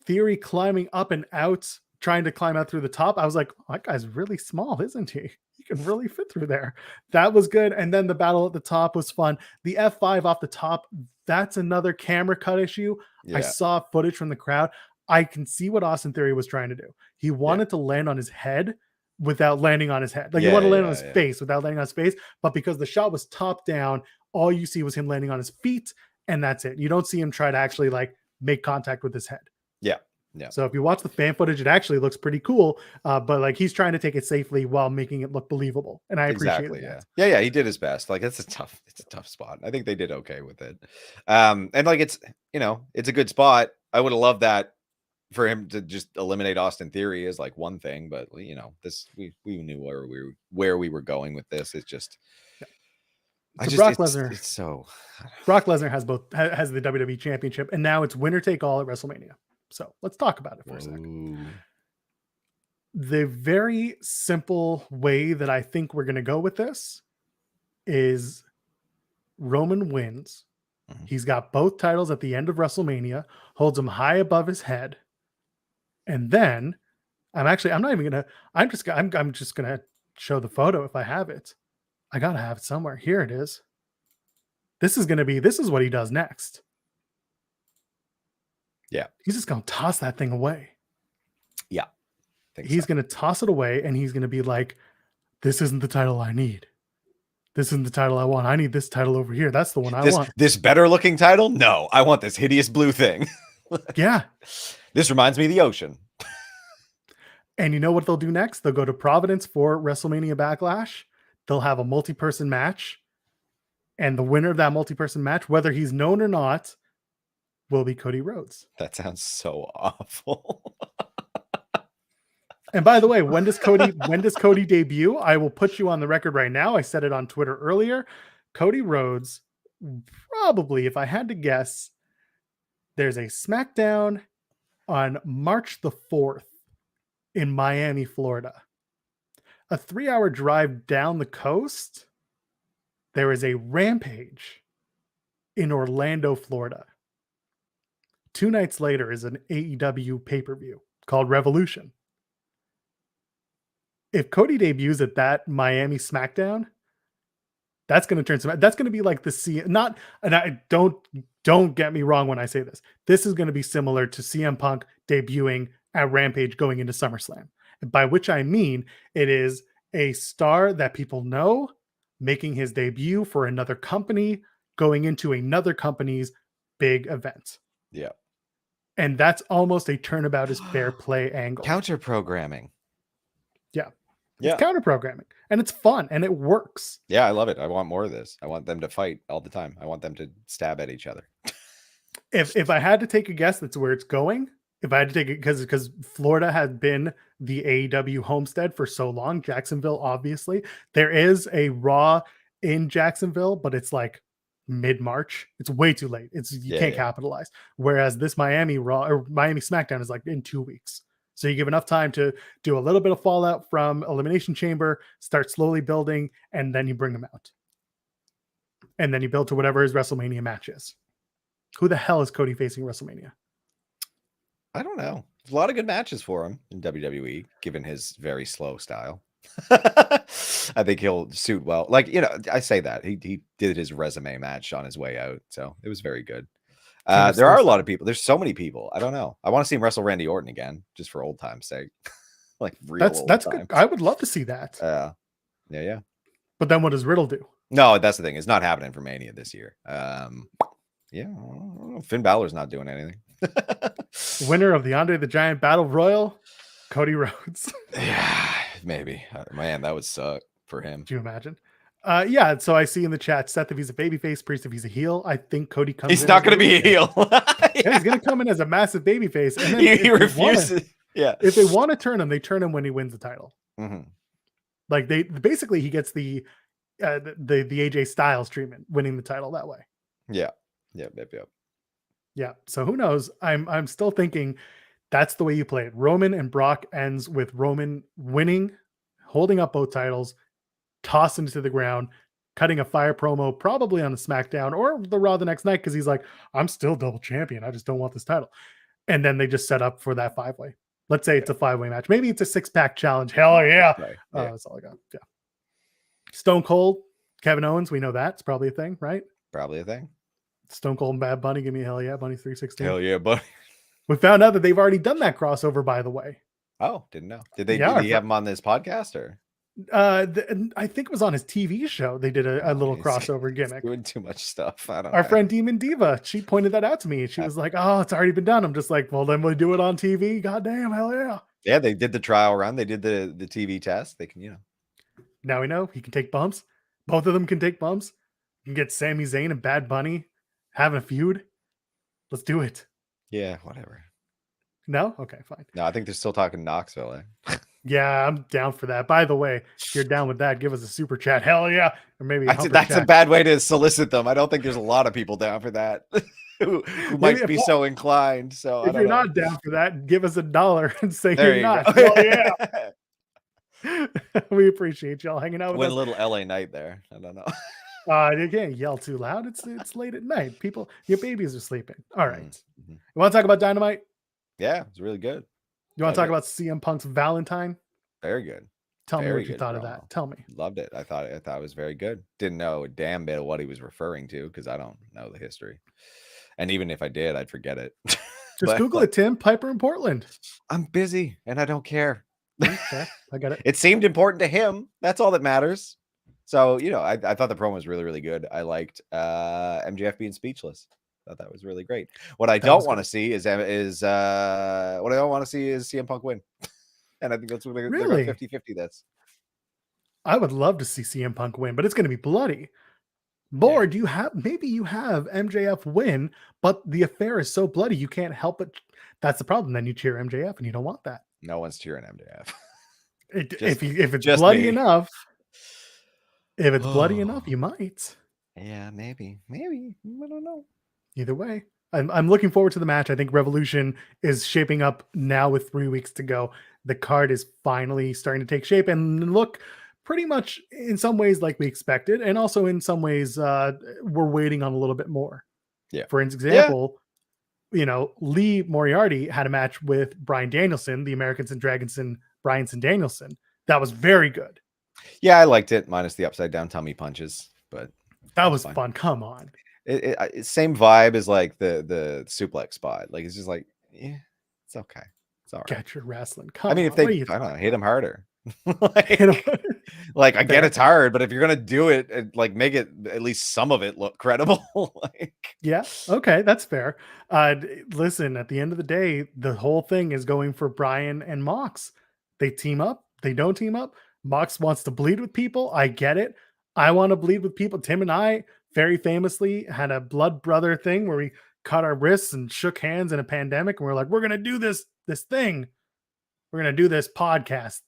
Theory climbing up and out, trying to climb out through the top. I was like, oh, that guy's really small, isn't he? He can really fit through there. That was good. And then the battle at the top was fun. The F5 off the top, that's another camera cut issue. I saw footage from the crowd. I can see what Austin Theory was trying to do. He wanted to land on his head without landing on his head. Like he wanted to land on his face without landing on his face. But because the shot was top down, all you see was him landing on his feet. And that's it. You don't see him try to actually like make contact with his head. Yeah. Yeah. So if you watch the fan footage, it actually looks pretty cool. But like he's trying to take it safely while making it look believable. And I appreciate it. Yeah. He did his best. Like it's a tough spot. I think they did okay with it. And like it's a good spot. I would have loved that for him to just eliminate Austin Theory is like one thing, but this we knew where we were going with this. It's just Brock Lesnar. It's so Brock Lesnar has the WWE Championship, and now it's winner take all at WrestleMania. So let's talk about it for a second. The very simple way that I think we're going to go with this is Roman wins. He's got both titles at the end of WrestleMania, holds them high above his head. And then I'm just going to show the photo if I have it. I got to have it somewhere. Here it is. This is what he does next. Yeah. He's just going to toss that thing away. Yeah. He's going to toss it away and he's going to be like, this isn't the title I need. This isn't the title I want. I need this title over here. That's the one I want. This better looking title? No, I want this hideous blue thing. Yeah. This reminds me of the ocean. And you know what they'll do next? They'll go to Providence for WrestleMania Backlash. They'll have a multi-person match. And the winner of that multi-person match, whether he's known or not, will be Cody Rhodes. That sounds so awful. And by the way, when does Cody debut? I will put you on the record right now. I said it on Twitter earlier. Cody Rhodes, probably, if I had to guess, there's a SmackDown on March the 4th in Miami, Florida. A 3-hour drive down the coast, there is a Rampage in Orlando, Florida. 2 nights later is an AEW pay-per-view called Revolution. If Cody debuts at that Miami SmackDown, that's going to turn some. That's going to be like don't get me wrong when I say this. This is going to be similar to CM Punk debuting at Rampage going into SummerSlam. By which I mean it is a star that people know making his debut for another company, going into another company's big event. Yeah. And that's almost a turnabout is fair play angle. Counter programming. Yeah. It's counter programming, and it's fun, and it works. Yeah, I love it. I want more of this. I want them to fight all the time. I want them to stab at each other. If I had to take a guess, that's where it's going. If I had to take it, because Florida has been the AEW homestead for so long, Jacksonville, obviously. There is a Raw in Jacksonville, but it's like mid-March. It's way too late. You can't capitalize. Whereas this Miami Raw or Miami SmackDown is like in 2 weeks. So you give enough time to do a little bit of fallout from Elimination Chamber, start slowly building, and then you bring them out. And then you build to whatever his WrestleMania match is. Who the hell is Cody facing WrestleMania? I don't know. There's a lot of good matches for him in WWE, given his very slow style. I think he'll suit well. Like, I say that. He did his resume match on his way out, so it was very good. There are a lot of people. There's so many people. I don't know. I want to see him wrestle Randy Orton again, just for old time's sake. Like that's good. I would love to see that. Yeah. But then what does Riddle do? No, that's the thing. It's not happening for Mania this year. Finn Balor's not doing anything. Winner of the Andre the Giant Battle Royal, Cody Rhodes. Yeah, maybe. Man, that would suck for him. Do you imagine? So I see in the chat, Seth, if he's a babyface, Priest, if he's a heel, I think Cody comes in. He's not going to be a heel. He's going to come in as a massive babyface. And then he refuses. If they want to turn him, they turn him when he wins the title. Mm-hmm. Like he gets the AJ Styles treatment, winning the title that way. Yeah. Yeah. So who knows? I'm still thinking that's the way you play it. Roman and Brock ends with Roman winning, holding up both titles, tossing to the ground, cutting a fire promo, probably on the SmackDown or the Raw the next night, because he's like, I'm still double champion. I just don't want this title. And then they just set up for that 5-way. Let's say it's a 5-way match. Maybe it's a 6-pack challenge. Hell yeah. Right. That's all I got. Yeah. Stone Cold, Kevin Owens. We know that's probably a thing, right? Probably a thing. Stone Cold and Bad Bunny. Give me a hell yeah, Bunny 316. Hell yeah, Bunny. We found out that they've already done that crossover, by the way. Oh, didn't know. Did he have him on this podcast or? I think it was on his TV show. They did a little crossover gimmick. Doing too much stuff. I don't know. Our friend Demon Diva, she pointed that out to me. She was like, "Oh, it's already been done." I'm just like, "Well, then we'll do it on TV." God damn, hell yeah! Yeah, they did the trial run. They did the TV test. They can, Now we know he can take bumps. Both of them can take bumps. You can get Sami Zayn and Bad Bunny having a feud. Let's do it. Yeah, whatever. No? Okay, fine. No, I think they're still talking Knoxville. Yeah, I'm down for that. By the way, if you're down with that, give us a super chat. Hell yeah. Or maybe that's a bad way to solicit them. I don't think there's a lot of people down for that who might be so inclined. So if you're not down for that, give us $1 and say you're not. Hell yeah. We appreciate y'all hanging out with us. Went a little LA night there. I don't know. You can't yell too loud. It's late at night. People, your babies are sleeping. All right. Mm-hmm. You want to talk about Dynamite? Yeah, it's really good. You want to talk about CM Punk's Valentine? Very good. Tell me what you thought of that. Tell me. Loved it. I thought it was very good. Didn't know a damn bit of what he was referring to because I don't know the history. And even if I did, I'd forget it. Just Google it, Tim. Piper in Portland. I'm busy and I don't care. Okay, I got it. It seemed important to him. That's all that matters. So, I thought the promo was really, really good. I liked MJF being speechless. I thought that was really great. What I don't want to see is CM Punk win. And I think that's what they're really 50-50. I would love to see CM Punk win, but it's going to be bloody. Or do you have, maybe you have MJF win, but the affair is so bloody you can't help it. That's the problem. Then you cheer MJF, and you don't want that. No one's cheering MJF. If it's bloody enough, you might. Yeah, maybe. I don't know. Either way, I'm looking forward to the match. I think Revolution is shaping up now with 3 weeks to go. The card is finally starting to take shape and look pretty much in some ways like we expected, and also in some ways we're waiting on a little bit more. Yeah. For example, Lee Moriarty had a match with Bryan Danielson, the Americans and Dragonson, Bryanson Danielson. That was very good. Yeah, I liked it, minus the upside down tummy punches, but that was fun. Come on. Same vibe as like the suplex spot. Like it's just like, yeah, it's okay. It's all right. Get your wrestling. Come I mean, if on. they, I don't know, hit him harder. like I get it's hard, but if you're gonna do it, like make it at least some of it look credible. Yeah, okay, that's fair. Listen, at the end of the day, the whole thing is going for Bryan and Mox. They team up, they don't team up. Mox wants to bleed with people. I get it. I want to bleed with people. Tim and I very famously had a blood brother thing where we cut our wrists and shook hands in a pandemic, and we're like, we're gonna do this thing. We're gonna do this podcast.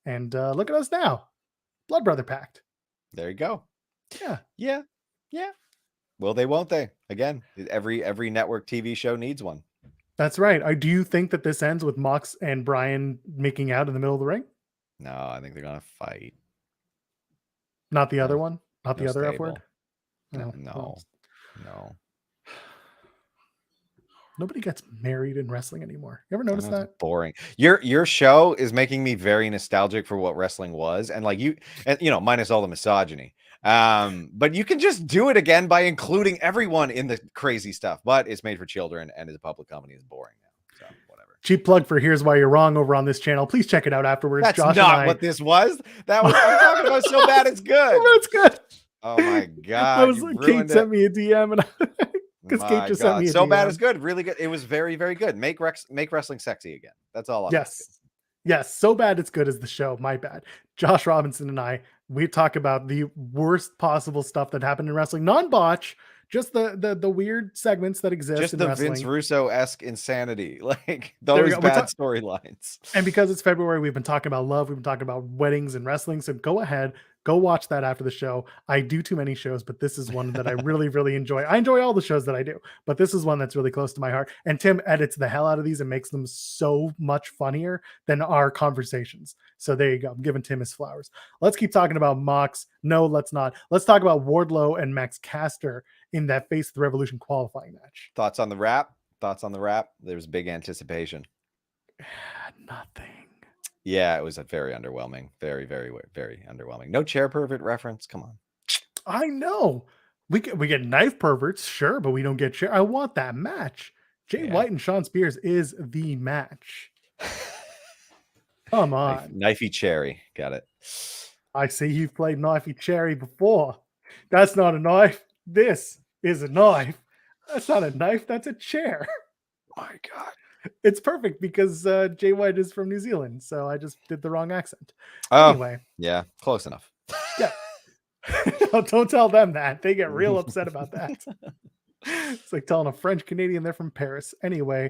And look at us now. Blood Brother Pact. There you go. Yeah. Will they, won't they? Again, every network TV show needs one. That's right. Do you think that this ends with Mox and Bryan making out in the middle of the ring? No, I think they're going to fight. Not the other one? Not the other stable. F word? No. Nobody gets married in wrestling anymore. You ever notice that? Boring. Your show is making me very nostalgic for what wrestling was, and minus all the misogyny. But you can just do it again by including everyone in the crazy stuff. But it's made for children and is a public company. Is boring now. So whatever. Cheap plug for Here's Why You're Wrong over on this channel. Please check it out afterwards. That's Josh not what this was. That was I'm talking about So Bad It's Good. That's good. Oh my god! I was like, Kate sent me a DM and. Because Kate just sent me a So DM. Bad It's Good. Really good. It was very, very good. Make wrestling sexy again. That's all. Yes. So Bad It's Good is the show. My bad. Josh Robinson and I, we talk about the worst possible stuff that happened in wrestling. Non-botch, just the weird segments that exist just in the wrestling. Vince Russo-esque insanity. Like those bad storylines. And because it's February, we've been talking about love. We've been talking about weddings and wrestling. So go ahead. Go watch that after the show. I do too many shows, but this is one that I really, really enjoy. I enjoy all the shows that I do, but this is one that's really close to my heart. And Tim edits the hell out of these and makes them so much funnier than our conversations. So there you go. I'm giving Tim his flowers. Let's keep talking about Mox. No, let's not. Let's talk about Wardlow and Max Caster in that Face of the Revolution qualifying match. Thoughts on the rap? There was big anticipation. Nothing. Yeah, it was a very underwhelming. Very, very, very underwhelming. No chair pervert reference. Come on. I know. We get knife perverts, sure, but we don't get chair. I want that match. Jay White and Sean Spears is the match. Come on. Knifey Cherry. Got it. I see you've played Knifey Cherry before. That's not a knife. This is a knife. That's not a knife. That's a chair. My God. It's perfect because Jay White is from New Zealand, so I just did the wrong accent. Oh, anyway, yeah, close enough. Yeah, don't tell them that. They get real upset about that. It's like telling a French Canadian they're from Paris. Anyway,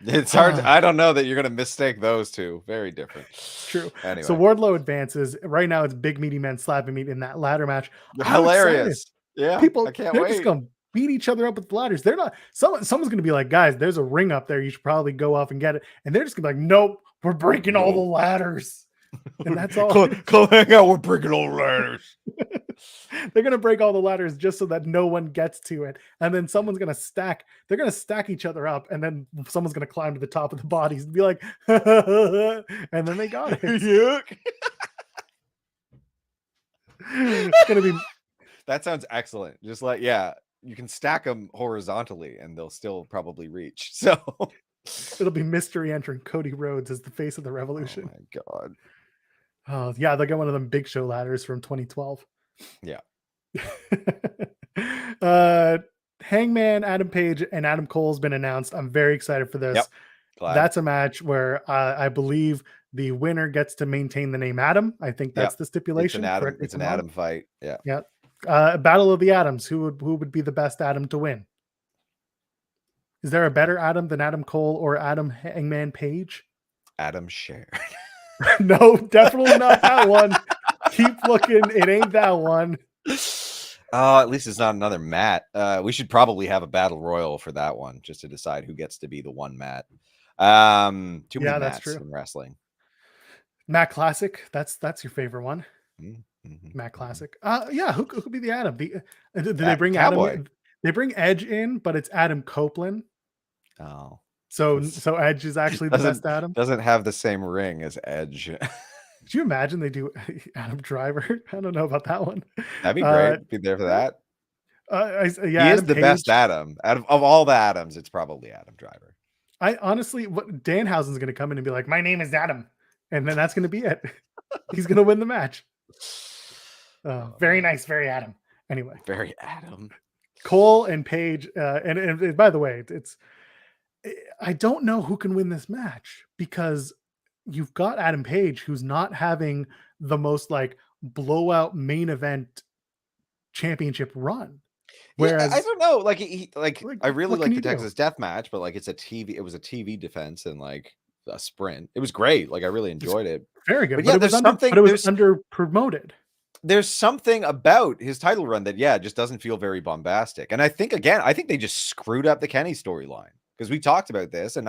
it's hard. I don't know that you're going to mistake those two. Very different. True. Anyway, so Wardlow advances. Right now, it's big meaty men slapping meat in that ladder match. Hilarious. Yeah, people. I can't they're wait. Just gonna beat each other up with ladders. They're not. Someone's going to be like, guys, there's a ring up there. You should probably go off and get it. And they're just going to be like, nope, we're breaking all the ladders. And that's all. Come hang out. We're breaking all the ladders. They're going to break all the ladders just so that no one gets to it. And then someone's going to stack. They're going to stack each other up. And then someone's going to climb to the top of the bodies and be like, and then they got it. Yuck. It's going to be. That sounds excellent. Just like, yeah. You can stack them horizontally and they'll still probably reach. So it'll be mystery entering Cody Rhodes as the face of the Revolution. Oh my God. Oh yeah, they'll get one of them big show ladders from 2012. Yeah. Hangman, Adam Page, and Adam Cole's been announced. I'm very excited for this. Yep. That's a match where I believe the winner gets to maintain the name Adam. I think that's the stipulation. It's an Adam fight. Yeah. Yeah. Battle of the Atoms. Who would be the best Atom to win? Is there a better Atom than Adam Cole or Adam Hangman Page? Adam Scherr. No, definitely not that one. Keep looking. It ain't that one. At least it's not another Matt. We should probably have a battle royal for that one, just to decide who gets to be the one Matt. Too many Matts in wrestling. Matt Classic. That's your favorite one. Mm-hmm. Matt Classic. Yeah. Who could be the Adam? Did they bring Cowboy. Adam? They bring Edge in, but it's Adam Copeland. Oh. So Edge is actually the best Adam. Doesn't have the same ring as Edge. Could you imagine they do Adam Driver? I don't know about that one. That'd be great. Be there for that. Yeah, he Adam is the Page. Best Adam. Out of all the Adams, it's probably Adam Driver. I honestly, Danhausen's going to come in and be like, "My name is Adam," and then that's going to be it. He's going to win the match. Very nice, very Adam. Anyway, very Adam. Cole and Paige, and by the way, I don't know who can win this match because you've got Adam Page, who's not having the most like blowout main event championship run. Whereas I don't know, like I really like the Texas Death Match, but like it was a TV defense and like a sprint. It was great. Like I really enjoyed it. Very good. But yeah, it was under promoted. There's something about his title run that just doesn't feel very bombastic. And I think they just screwed up the Kenny storyline because we talked about this and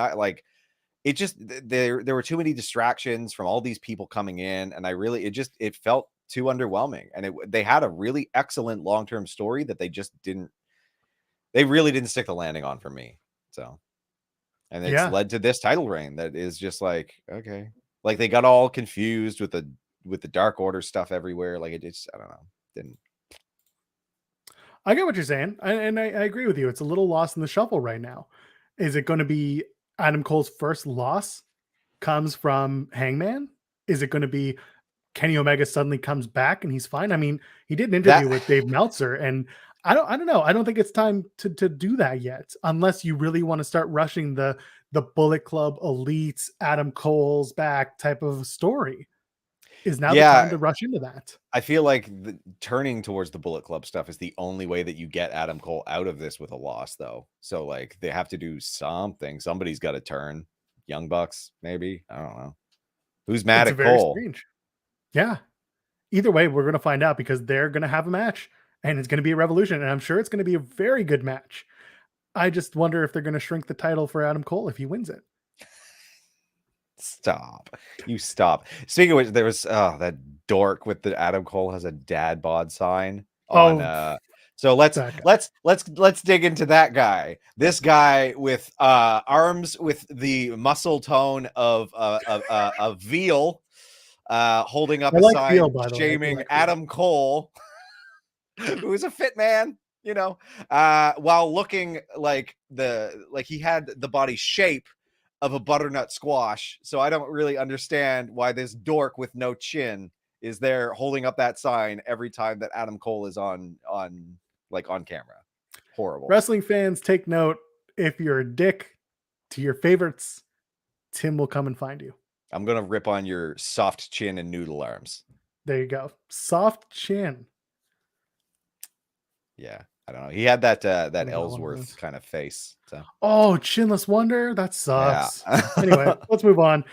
it just there were too many distractions from all these people coming in, and it felt too underwhelming. And they had a really excellent long-term story that they really didn't stick the landing on for me. So, and it's led to this title reign that is just like, okay, like they got all confused with the Dark Order stuff everywhere. Like I don't know, didn't. I get what you're saying, and I agree with you. It's a little lost in the shuffle right now. Is it going to be Adam Cole's first loss comes from Hangman? Is it going to be Kenny Omega suddenly comes back and he's fine? I mean, he did an interview with Dave Meltzer, and I don't know. I don't think it's time to do that yet, unless you really want to start rushing the Bullet Club Elites, Adam Cole's back type of story. Is now the time to rush into that. I feel like turning towards the Bullet Club stuff is the only way that you get Adam Cole out of this with a loss, though. So like they have to do something. Somebody's got to turn. Young Bucks, maybe. I don't know. Who's mad at Cole? Strange. Yeah. Either way, we're going to find out because they're going to have a match and it's going to be a revolution. And I'm sure it's going to be a very good match. I just wonder if they're going to shrink the title for Adam Cole if he wins it. Stop. You stop. Speaking of which, there was that dork with the Adam Cole has a dad bod sign on so let's dig into that guy. This guy with arms with the muscle tone of veal holding up a sign veal, shaming Adam Cole, who's a fit man, while looking like he had the body shape of a butternut squash. So I don't really understand why this dork with no chin is there holding up that sign every time that Adam Cole is on camera. Horrible. Wrestling fans, take note. If you're a dick to your favorites, Tim will come and find you. I'm going to rip on your soft chin and noodle arms. There you go. Soft chin. Yeah. I don't know. He had that Ellsworth kind of face. So. Oh, Chinless Wonder? That sucks. Yeah. Anyway, let's move on.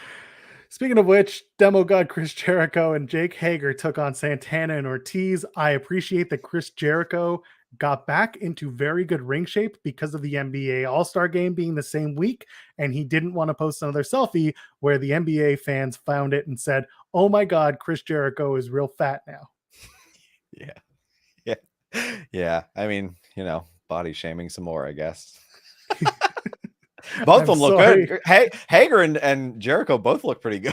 Speaking of which, Demo God Chris Jericho and Jake Hager took on Santana and Ortiz. I appreciate that Chris Jericho got back into very good ring shape because of the NBA All-Star Game being the same week, and he didn't want to post another selfie where the NBA fans found it and said, "Oh my God, Chris Jericho is real fat now." Yeah. Yeah, I mean, body shaming some more, I guess. Both of them look good. Hager and Jericho both look pretty good.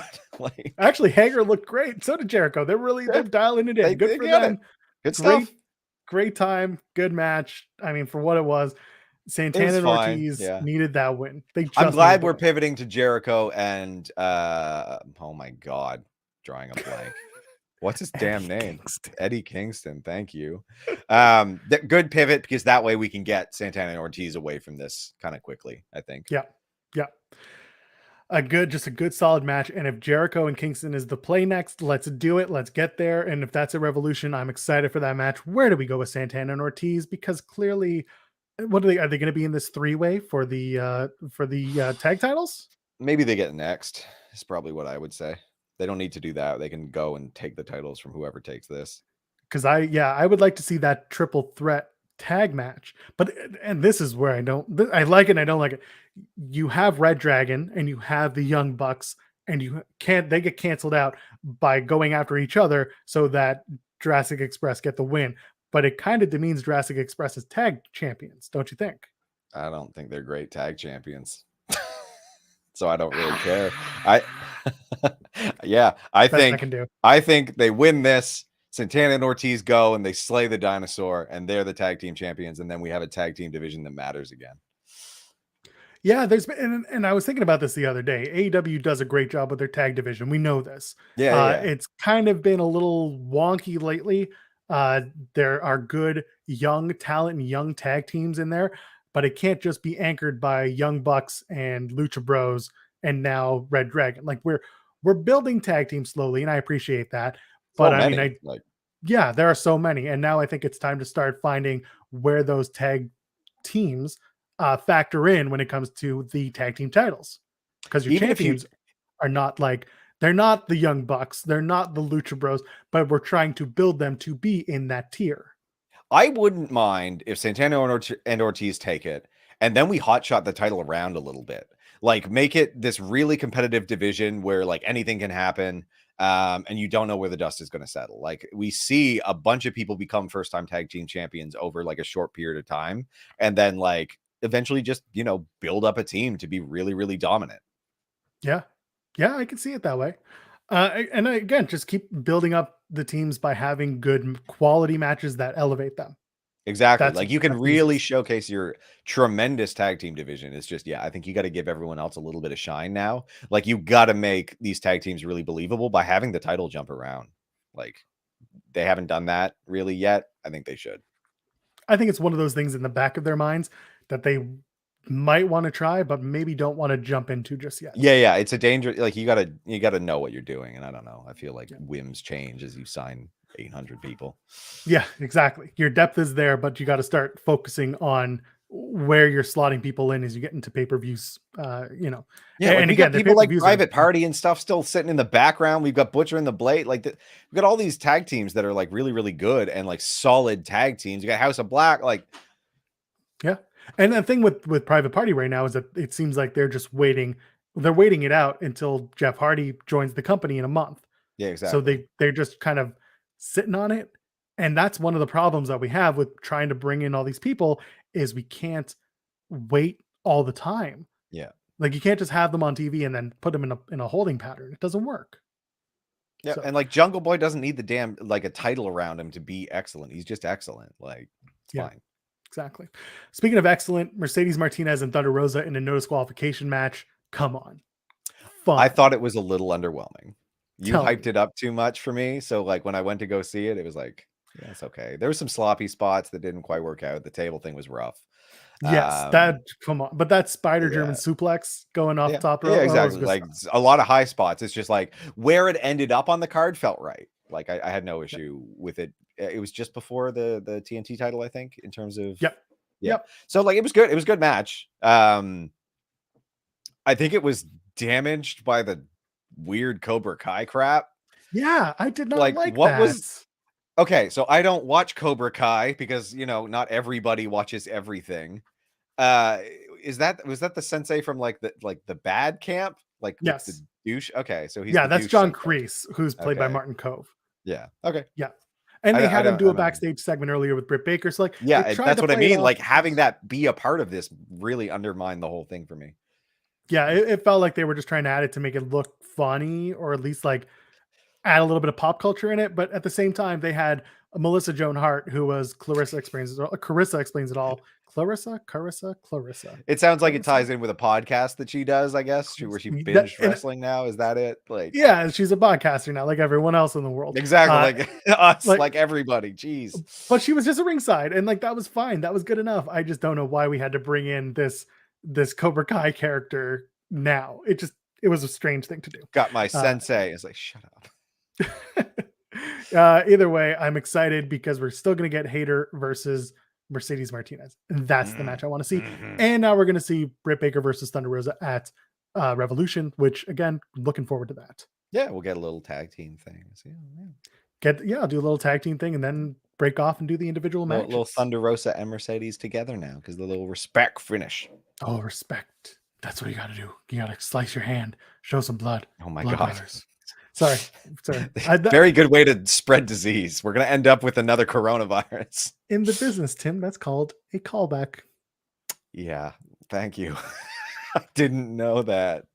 Actually, Hager looked great. So did Jericho. They're dialing it in. Good for them. Good stuff. Great time. Good match. I mean, for what it was, Santana and Ortiz needed that win. I'm glad we're pivoting to Jericho and oh my God, drawing a blank. What's his damn name? Eddie Kingston. Thank you. Good pivot because that way we can get Santana and Ortiz away from this kind of quickly, I think. Yeah. just a good solid match. And if Jericho and Kingston is the play next, let's do it. Let's get there. And if that's a Revolution, I'm excited for that match. Where do we go with Santana and Ortiz? Because clearly, what are they going to be in this 3-way for the tag titles? Maybe they get next. Is probably what I would say. They don't need to do that. They can go and take the titles from whoever takes this. Because I would like to see that triple threat tag match. But and this is where I like it and I don't like it. You have Red Dragon and you have the Young Bucks, and they get canceled out by going after each other so that Jurassic Express get the win. But it kind of demeans Jurassic Express as tag champions, don't you think? I don't think they're great tag champions. So I don't really care. I think they win this. Santana and Ortiz go and they slay the dinosaur, and they're the tag team champions, and then we have a tag team division that matters again. Yeah, there's been, and I was thinking about this the other day. AEW does a great job with their tag division. We know this. Yeah. It's kind of been a little wonky lately. There are good young talent and young tag teams in there, but it can't just be anchored by Young Bucks and Lucha Bros and now Red Dragon. Like we're building tag teams slowly, and I appreciate that. But I mean, yeah, there are so many, and now I think it's time to start finding where those tag teams factor in when it comes to the tag team titles, because your champions are not like, they're not the Young Bucks, they're not the Lucha Bros, but we're trying to build them to be in that tier. I wouldn't mind if Santana and Ortiz take it, and then we hotshot the title around a little bit, like make it this really competitive division where like anything can happen. And you don't know where the dust is going to settle. Like we see a bunch of people become first-time tag team champions over like a short period of time, and then like eventually just, build up a team to be really, really dominant. Yeah, I can see it that way. And again, just keep building up the teams by having good quality matches that elevate them. Exactly. Like you can really showcase your tremendous tag team division. It's just, I think you got to give everyone else a little bit of shine now. Like you got to make these tag teams really believable by having the title jump around. Like they haven't done that really yet. I think they should. I think it's one of those things in the back of their minds that they might want to try, but maybe don't want to jump into just yet. Yeah. It's a danger. Like you gotta know what you're doing. And I don't know. I feel like whims change as you sign 800 people. Yeah, exactly. Your depth is there, but you got to start focusing on where you're slotting people in as you get into pay-per-views. Yeah, and again, people like Private Party and stuff still sitting in the background. We've got Butcher and the Blade. Like we've got all these tag teams that are like really, really good and like solid tag teams. You got House of Black, like And the thing with Private Party right now is that it seems like they're just waiting. They're waiting it out until Jeff Hardy joins the company in a month. Yeah, exactly. So they're just kind of sitting on it. And that's one of the problems that we have with trying to bring in all these people is we can't wait all the time. Yeah. Like you can't just have them on TV and then put them in a holding pattern. It doesn't work. Yeah. So, and like Jungle Boy doesn't need the damn, like a title around him to be excellent. He's just excellent. Like it's fine. Exactly. Speaking of excellent, Mercedes Martinez and Thunder Rosa in a no disqualification match. Come on. Fun. I thought it was a little underwhelming. You hyped it up too much for me. So like when I went to go see it, it was like, yeah, it's okay. There were some sloppy spots that didn't quite work out. The table thing was rough. Yes, come on. But that spider German suplex going off top rope. Yeah, exactly. Like a lot of high spots. It's just like where it ended up on the card felt right. Like I had no issue with it. It was just before the TNT title, I think, in terms of Yep. So like it was good. It was a good match. I think it was damaged by the weird Cobra Kai crap. Yeah, I did not like what that. Was okay. So I don't watch Cobra Kai because not everybody watches everything. Was that the sensei from like the bad camp? Like yes, the douche. Okay, so he's that's John Kreese, who's played by Martin Kove. Yeah. Okay. Yeah. And they had him do a backstage segment earlier with Britt Baker. So like, that's what I mean. Like having that be a part of this really undermined the whole thing for me. Yeah, it felt like they were just trying to add it to make it look funny, or at least like add a little bit of pop culture in it. But at the same time, they had Melissa Joan Hart, who was Carissa Explains It All. Clarissa. It sounds like it ties in with a podcast that she does, I guess, where she binged wrestling now. Is that it? Like, yeah, she's a podcaster now, like everyone else in the world. Exactly, like us, like everybody. Jeez. But she was just a ringside, and like that was fine. That was good enough. I just don't know why we had to bring in this Cobra Kai character now. it was a strange thing to do. Got my sensei. It's like, shut up. Either way, I'm excited because we're still going to get Hayter versus Mercedes Martinez. And that's the match I want to see. And now we're going to see Britt Baker versus Thunder Rosa at Revolution, which again, looking forward to that. Yeah, we'll get a little tag team thing. So, I'll do a little tag team thing and then break off and do the individual matches. Little Thunder Rosa and Mercedes together now because the little respect finish. Oh, respect. That's what you got to do. You got to slice your hand, show some blood. Oh my blood God. Brothers. Sorry. Very good way to spread disease. We're going to end up with another coronavirus. In the business, Tim, that's called a callback. Yeah. Thank you. I didn't know that.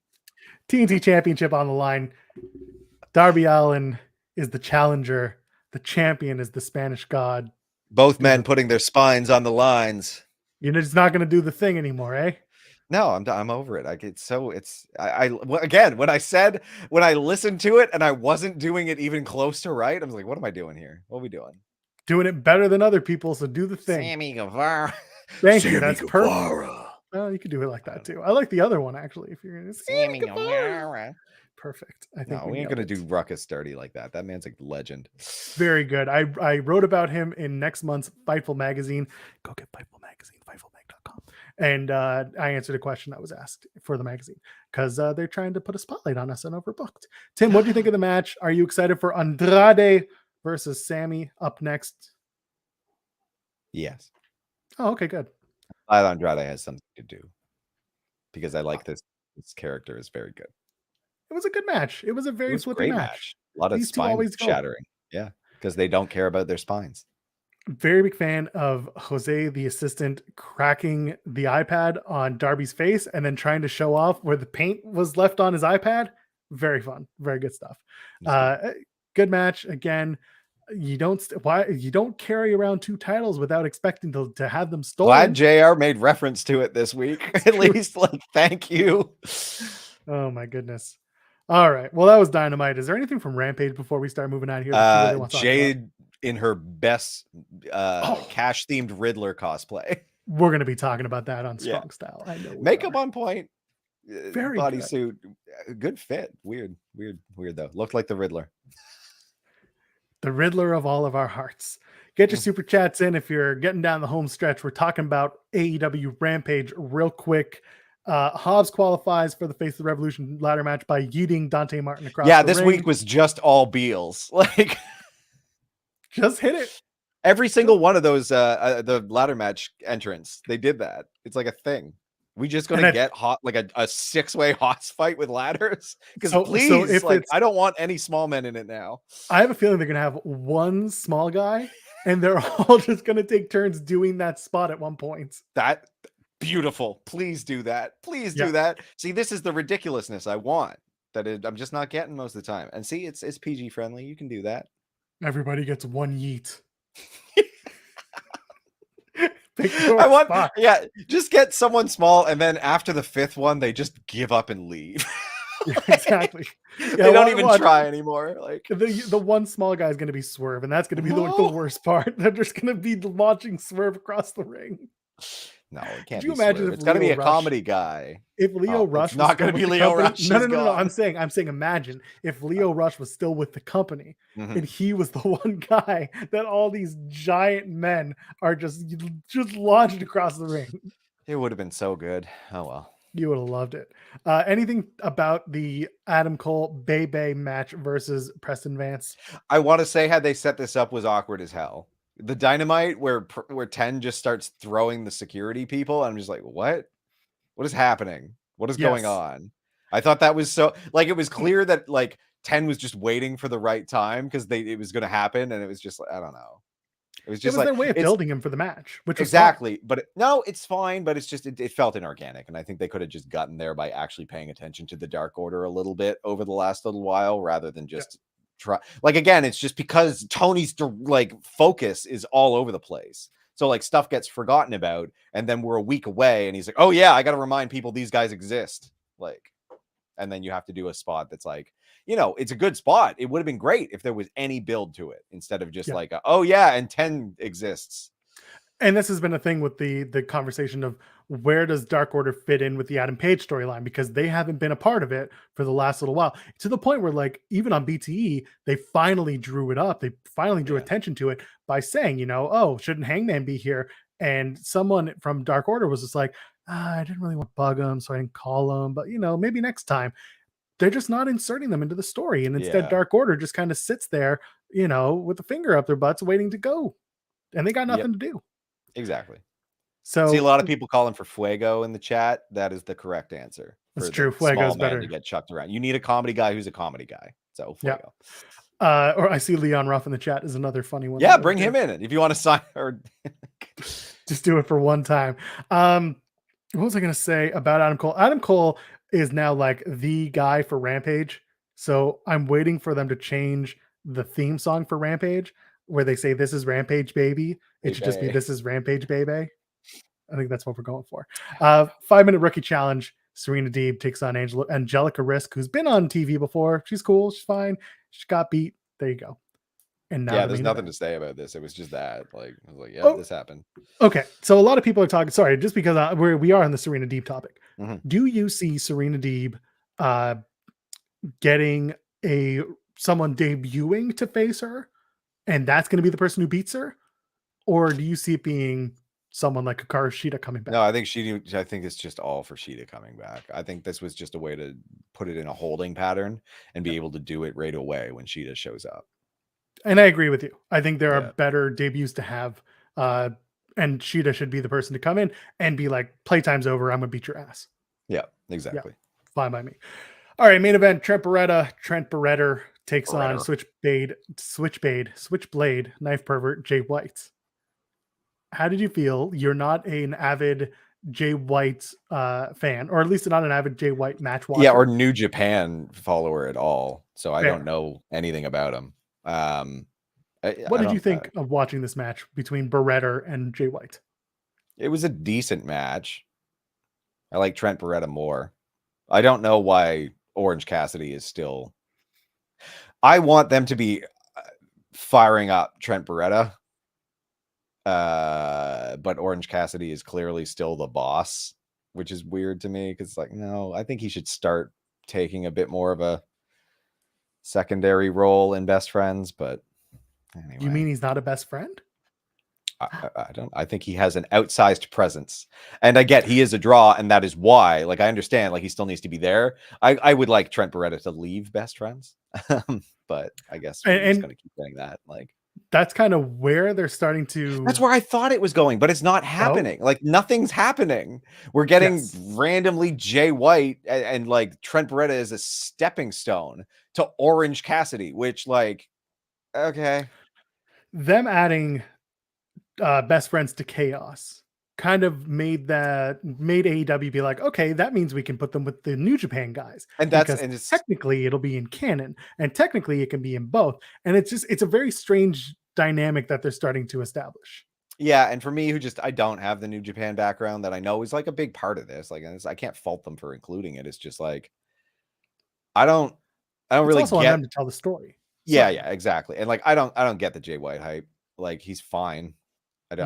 TNT Championship on the line. Darby Allin is the challenger. The champion is the Spanish God. Both men putting their spines on the lines. You're just not going to do the thing anymore, eh? No, I'm over it. Again, when I listened to it and I wasn't doing it even close to right, I was like, what am I doing here? What are we doing? Doing it better than other people, so do the thing. Sammy Guevara. Thank you. That's perfect. Well, you could do it like that too. I like the other one actually. If you're Sammy Guevara. Perfect. I think we ain't gonna do Ruckus dirty like that. That man's a legend. Very good. I wrote about him in next month's Fightful magazine. Go get Fightful magazine, fightfulmag.com. And I answered a question that was asked for the magazine because they're trying to put a spotlight on us on Overbooked. Tim, what do you think of the match? Are you excited for Andrade versus Sammy up next? Yes. Oh, okay, good. Andrade has something to do because I like this character is very good. It was a good match. It was a very flippy match. A lot of spine shattering. Yeah, because they don't care about their spines. Very big fan of Jose, the assistant, cracking the iPad on Darby's face and then trying to show off where the paint was left on his iPad. Very fun. Very good stuff. Good match. Again, you don't carry around two titles without expecting to have them stolen. Glad JR made reference to it this week. At least, thank you. Oh my goodness. All right. Well, that was Dynamite. Is there anything from Rampage before we start moving on here? Jade in her best cash-themed Riddler cosplay. We're going to be talking about that on Strong Style. I know. Makeup on point. Very bodysuit. Good fit. Weird though. Looked like the Riddler. The Riddler of all of our hearts. Get your super chats in if you're getting down the home stretch. We're talking about AEW Rampage real quick. Hobbs qualifies for the Face of the Revolution ladder match by yeeting Dante Martin across the this ring. week was just all Beals. Just hit it. Every single one of those the ladder match entrants, they did that. It's like a thing. We just gonna get hot like a 6-way Hots fight with ladders? Because I don't want any small men in it now. I have a feeling they're gonna have one small guy and they're all just gonna take turns doing that spot at one point. That beautiful. Please do that. Please do that. See, this is the ridiculousness I want. I'm just not getting most of the time. And see, it's PG friendly. You can do that. Everybody gets one yeet. Just get someone small, and then after the 5th one, they just give up and leave. Exactly. They don't even try anymore. Like the one small guy is going to be Swerve, and that's going to be the worst part. They're just going to be launching Swerve across the ring. No, it can't. Could you imagine if it's got to be a comedy guy? If Leo Rush was not going to be Leo Rush. No. I'm saying imagine if Leo Rush was still with the company and he was the one guy that all these giant men are just launched across the ring. It would have been so good. Oh well. You would have loved it. Anything about the Adam Cole Bay match versus Preston Vance? I want to say had they set this up was awkward as hell. The Dynamite where 10 just starts throwing the security people. I'm just like, what is happening? What is going on? I thought that was so it was clear that 10 was just waiting for the right time because it was going to happen. And it was just I don't know. It was just their way of building him for the match, which was exactly. Fun. But it's fine. But it's just it felt inorganic, and I think they could have just gotten there by actually paying attention to the Dark Order a little bit over the last little while, rather than just try. Again, it's just because Tony's focus is all over the place, so stuff gets forgotten about, and then we're a week away, and he's like, "Oh yeah, I got to remind people these guys exist." And then you have to do a spot that's it's a good spot. It would have been great if there was any build to it instead of just oh yeah, and 10 exists. And this has been a thing with the conversation of where does Dark Order fit in with the Adam Page storyline, because they haven't been a part of it for the last little while, to the point where like even on BTE they finally drew it up. They finally drew attention to it by saying, you know, oh, shouldn't Hangman be here? And someone from Dark Order was just like, I didn't really want to bug him, so I didn't call him, but you know, maybe next time. They're just not inserting them into the story, and instead Dark Order just kind of sits there, you know, with the finger up their butts waiting to go, and they got nothing to do. Exactly. So see a lot of people calling for Fuego in the chat. That is the correct answer. That's for true. the Fuego's small man better to get chucked around. You need a comedy guy who's a comedy guy. So Fuego. Or I see Leon Ruff in the chat is another funny one. Yeah, bring him in if you want to sign or just do it for one time. What was I going to say about Adam Cole? Adam Cole is now like the guy for Rampage. So I'm waiting for them to change the theme song for Rampage where they say, "This is Rampage, baby." It should just be, "This is Rampage, baby." I think that's what we're going for. 5-minute rookie challenge. Serena Deeb takes on Angelica Risk, who's been on TV before. She's cool. She's fine. She got beat. There you go. And now there's nothing to say about this. It was just that. Like, I was like, this happened. Okay. So a lot of people are talking. Sorry, just because we are on the Serena Deeb topic. Mm-hmm. Do you see Serena Deeb getting someone debuting to face her, and that's going to be the person who beats her? Or do you see it being someone like Hikaru Shida coming back? No, I think it's just all for Shida coming back. I think this was just a way to put it in a holding pattern and be able to do it right away when Shida shows up. And I agree with you. I think there are better debuts to have. And Shida should be the person to come in and be like, playtime's over. I'm going to beat your ass. Yeah, exactly. Yeah, fine by me. All right, main event. Trent Beretta takes on Switchblade, knife pervert, Jay White. How did you feel? You're not an avid Jay White fan, or at least not an avid Jay White match watcher. Yeah, or New Japan follower at all. So I don't know anything about him. What did you think of watching this match between Beretta and Jay White? It was a decent match. I like Trent Beretta more. I don't know why Orange Cassidy is still... I want them to be firing up Trent Beretta. But Orange Cassidy is clearly still the boss, which is weird to me because, like, no, I think he should start taking a bit more of a secondary role in Best Friends. But anyway. You mean he's not a best friend? I don't. I think he has an outsized presence, and I get he is a draw, and that is why. Like, I understand, like, he still needs to be there. I would like Trent Beretta to leave Best Friends, but I guess he's going to keep saying that. Like, that's kind of where they're starting to... That's where I thought it was going, but it's not happening. Like, nothing's happening. We're getting randomly Jay White and like Trent Beretta is a stepping stone to Orange Cassidy, which, like, okay. Them adding Best Friends to Chaos kind of made AEW be like, okay, that means we can put them with the New Japan guys, and technically it'll be in canon, and technically it can be in both, and it's a very strange dynamic that they're starting to establish. Yeah, and for me, who just I don't have the New Japan background that I know is like a big part of this. Like, I can't fault them for including it. It's just like I don't really also get on them to tell the story. Yeah, exactly. And like I don't get the Jay White hype. Like, he's fine.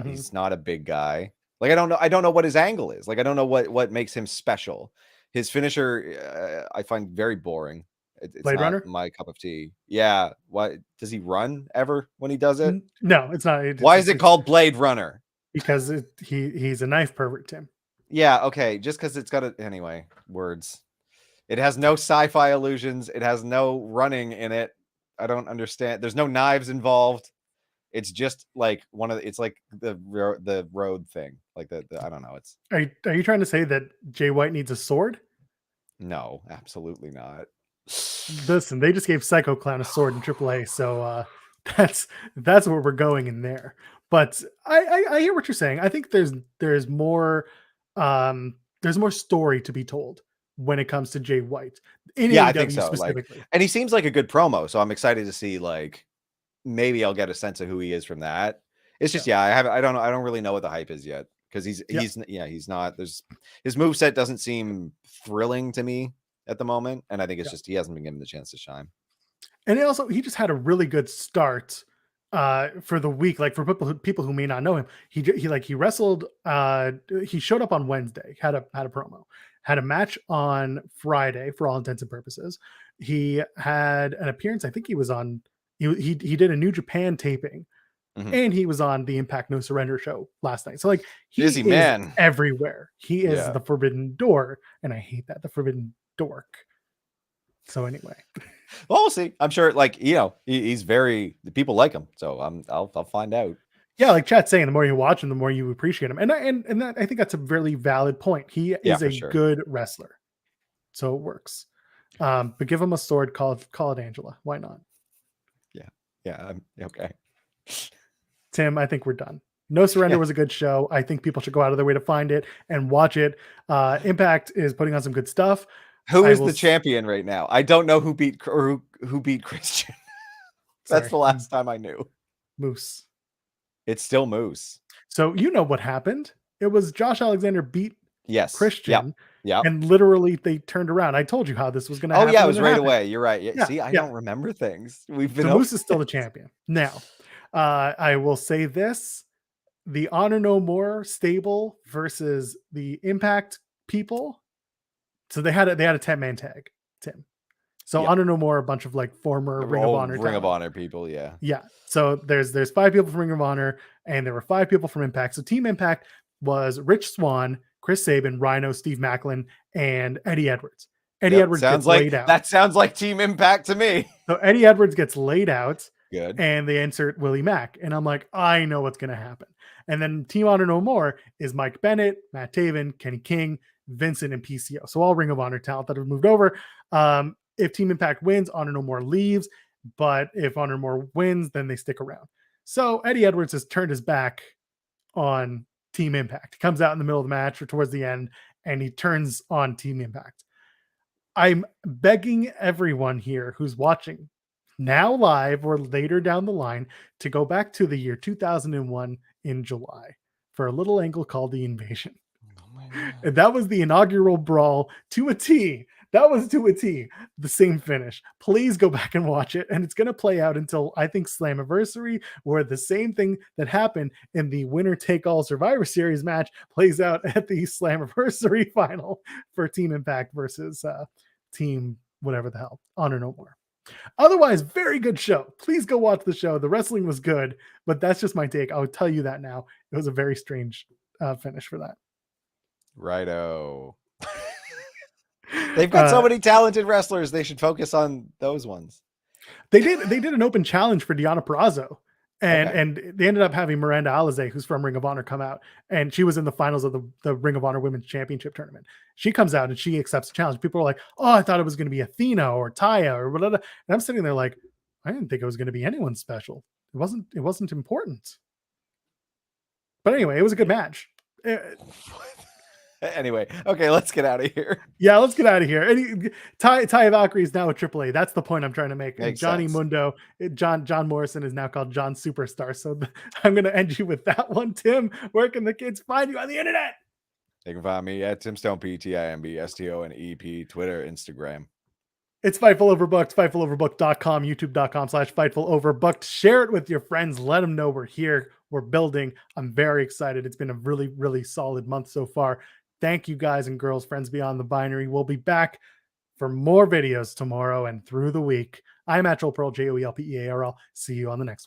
He's not a big guy. Like, I don't know what his angle is. Like, I don't know what makes him special. His finisher, I find very boring. It's Blade not Runner? my cup of tea. Yeah. What does he run ever when he does it? No, it's not. Why is it called Blade Runner? Because he's a knife pervert, Tim. Yeah. Okay. Just because it's got anyway. Words. It has no sci-fi illusions. It has no running in it. I don't understand. There's no knives involved. It's just like it's like the road thing. Like the I don't know. It's Are you trying to say that Jay White needs a sword? No, absolutely not. Listen, they just gave Psycho Clown a sword in AAA, so that's where we're going in there. But I hear what you're saying. I think there's more story to be told when it comes to Jay White. I think so. Specifically. Like, and he seems like a good promo, so I'm excited to see, like, maybe I'll get a sense of who he is from that. It's just I don't know. I don't really know what the hype is yet because he's not. His moveset doesn't seem thrilling to me at the moment, and I think it's just he hasn't been given the chance to shine. And also, he just had a really good start for the week, like for people who may not know him, he wrestled, he showed up on Wednesday, had a promo, had a match on Friday for all intents and purposes. He had an appearance, I think he was on, he did a New Japan taping, and he was on the Impact No Surrender show last night. So like he Busy is man. everywhere. He is Yeah. the forbidden door, and I hate that, the forbidden dork. So anyway, well, we'll see. I'm sure, like, you know, he's very, the people like him, so I'll find out. yeah, like chat's saying, the more you watch him, the more you appreciate him, and that, I think that's a really valid point. He is a good wrestler, so it works. But give him a sword, call it Angela. Why not? Yeah. Okay. Tim, I think we're done. No Surrender was a good show. I think people should go out of their way to find it and watch it. Impact is putting on some good stuff. Who is the champion right now? I don't know who beat Christian. That's the last time I knew. Moose. It's still Moose. So you know what happened? It was Josh Alexander beat Christian. Yeah. And literally they turned around. I told you how this was going to happen. Oh yeah, it was right away. You're right. Yeah. See, I don't remember things. We've been. So Moose is still the champion now. I will say this: the Honor No More stable versus the Impact people. So they had a 10-man tag, Tim. So Honor No More, a bunch of like former Ring of Honor people. Yeah. Yeah. So there's 5 people from Ring of Honor, and there were 5 people from Impact. So Team Impact was Rich Swann, Chris Sabin, Rhino, Steve Macklin, and Eddie Edwards. Eddie Edwards gets laid out. That sounds like Team Impact to me. So Eddie Edwards gets laid out. Good. And they insert Willie Mack. And I'm like, I know what's going to happen. And then Team Honor No More is Mike Bennett, Matt Taven, Kenny King, Vincent, and PCO. So all Ring of Honor talent that have moved over. If Team Impact wins, Honor No More leaves. But if Honor No More wins, then they stick around. So Eddie Edwards has turned his back on Team Impact. He comes out in the middle of the match or towards the end, and he turns on Team Impact. I'm begging everyone here who's watching now live or later down the line to go back to the year 2001 in July for a little angle called The Invasion. And that was the inaugural brawl to a T. That was to a T, the same finish. Please go back and watch it. And it's going to play out until, I think, Slammiversary, where the same thing that happened in the winner take all Survivor Series match plays out at the Slammiversary final for Team Impact versus Team whatever the hell, Honor No More. Otherwise, very good show. Please go watch the show. The wrestling was good, but that's just my take. I'll tell you that now. It was a very strange finish for that. Righto. They've got so many talented wrestlers. They should focus on those ones. They did an open challenge for Deonna Purrazzo, and they ended up having Miranda Alizé, who's from Ring of Honor, come out, and she was in the finals of the Ring of Honor Women's Championship tournament. She comes out and she accepts the challenge. People are like, "Oh, I thought it was going to be Athena or Taya or whatever," and I'm sitting there like, I didn't think it was going to be anyone special. It wasn't important. But anyway, it was a good match. Anyway, okay, let's get out of here. Yeah, let's get out of here. Taya Valkyrie is now a AAA. That's the point I'm trying to make. Makes Johnny sense. Mundo, John Morrison is now called John Superstar. So I'm going to end you with that one. Tim, where can the kids find you on the internet? They can find me at Tim Stone, PTIMB, Twitter, Instagram. It's Fightful Overbooked, FightfulOverbooked.com, YouTube.com/Fightful Overbooked. Share it with your friends. Let them know we're here. We're building. I'm very excited. It's been a really, really solid month so far. Thank you guys and girls, friends beyond the binary. We'll be back for more videos tomorrow and through the week. I'm Joel Pearl, JOELPEARL. See you on the next one.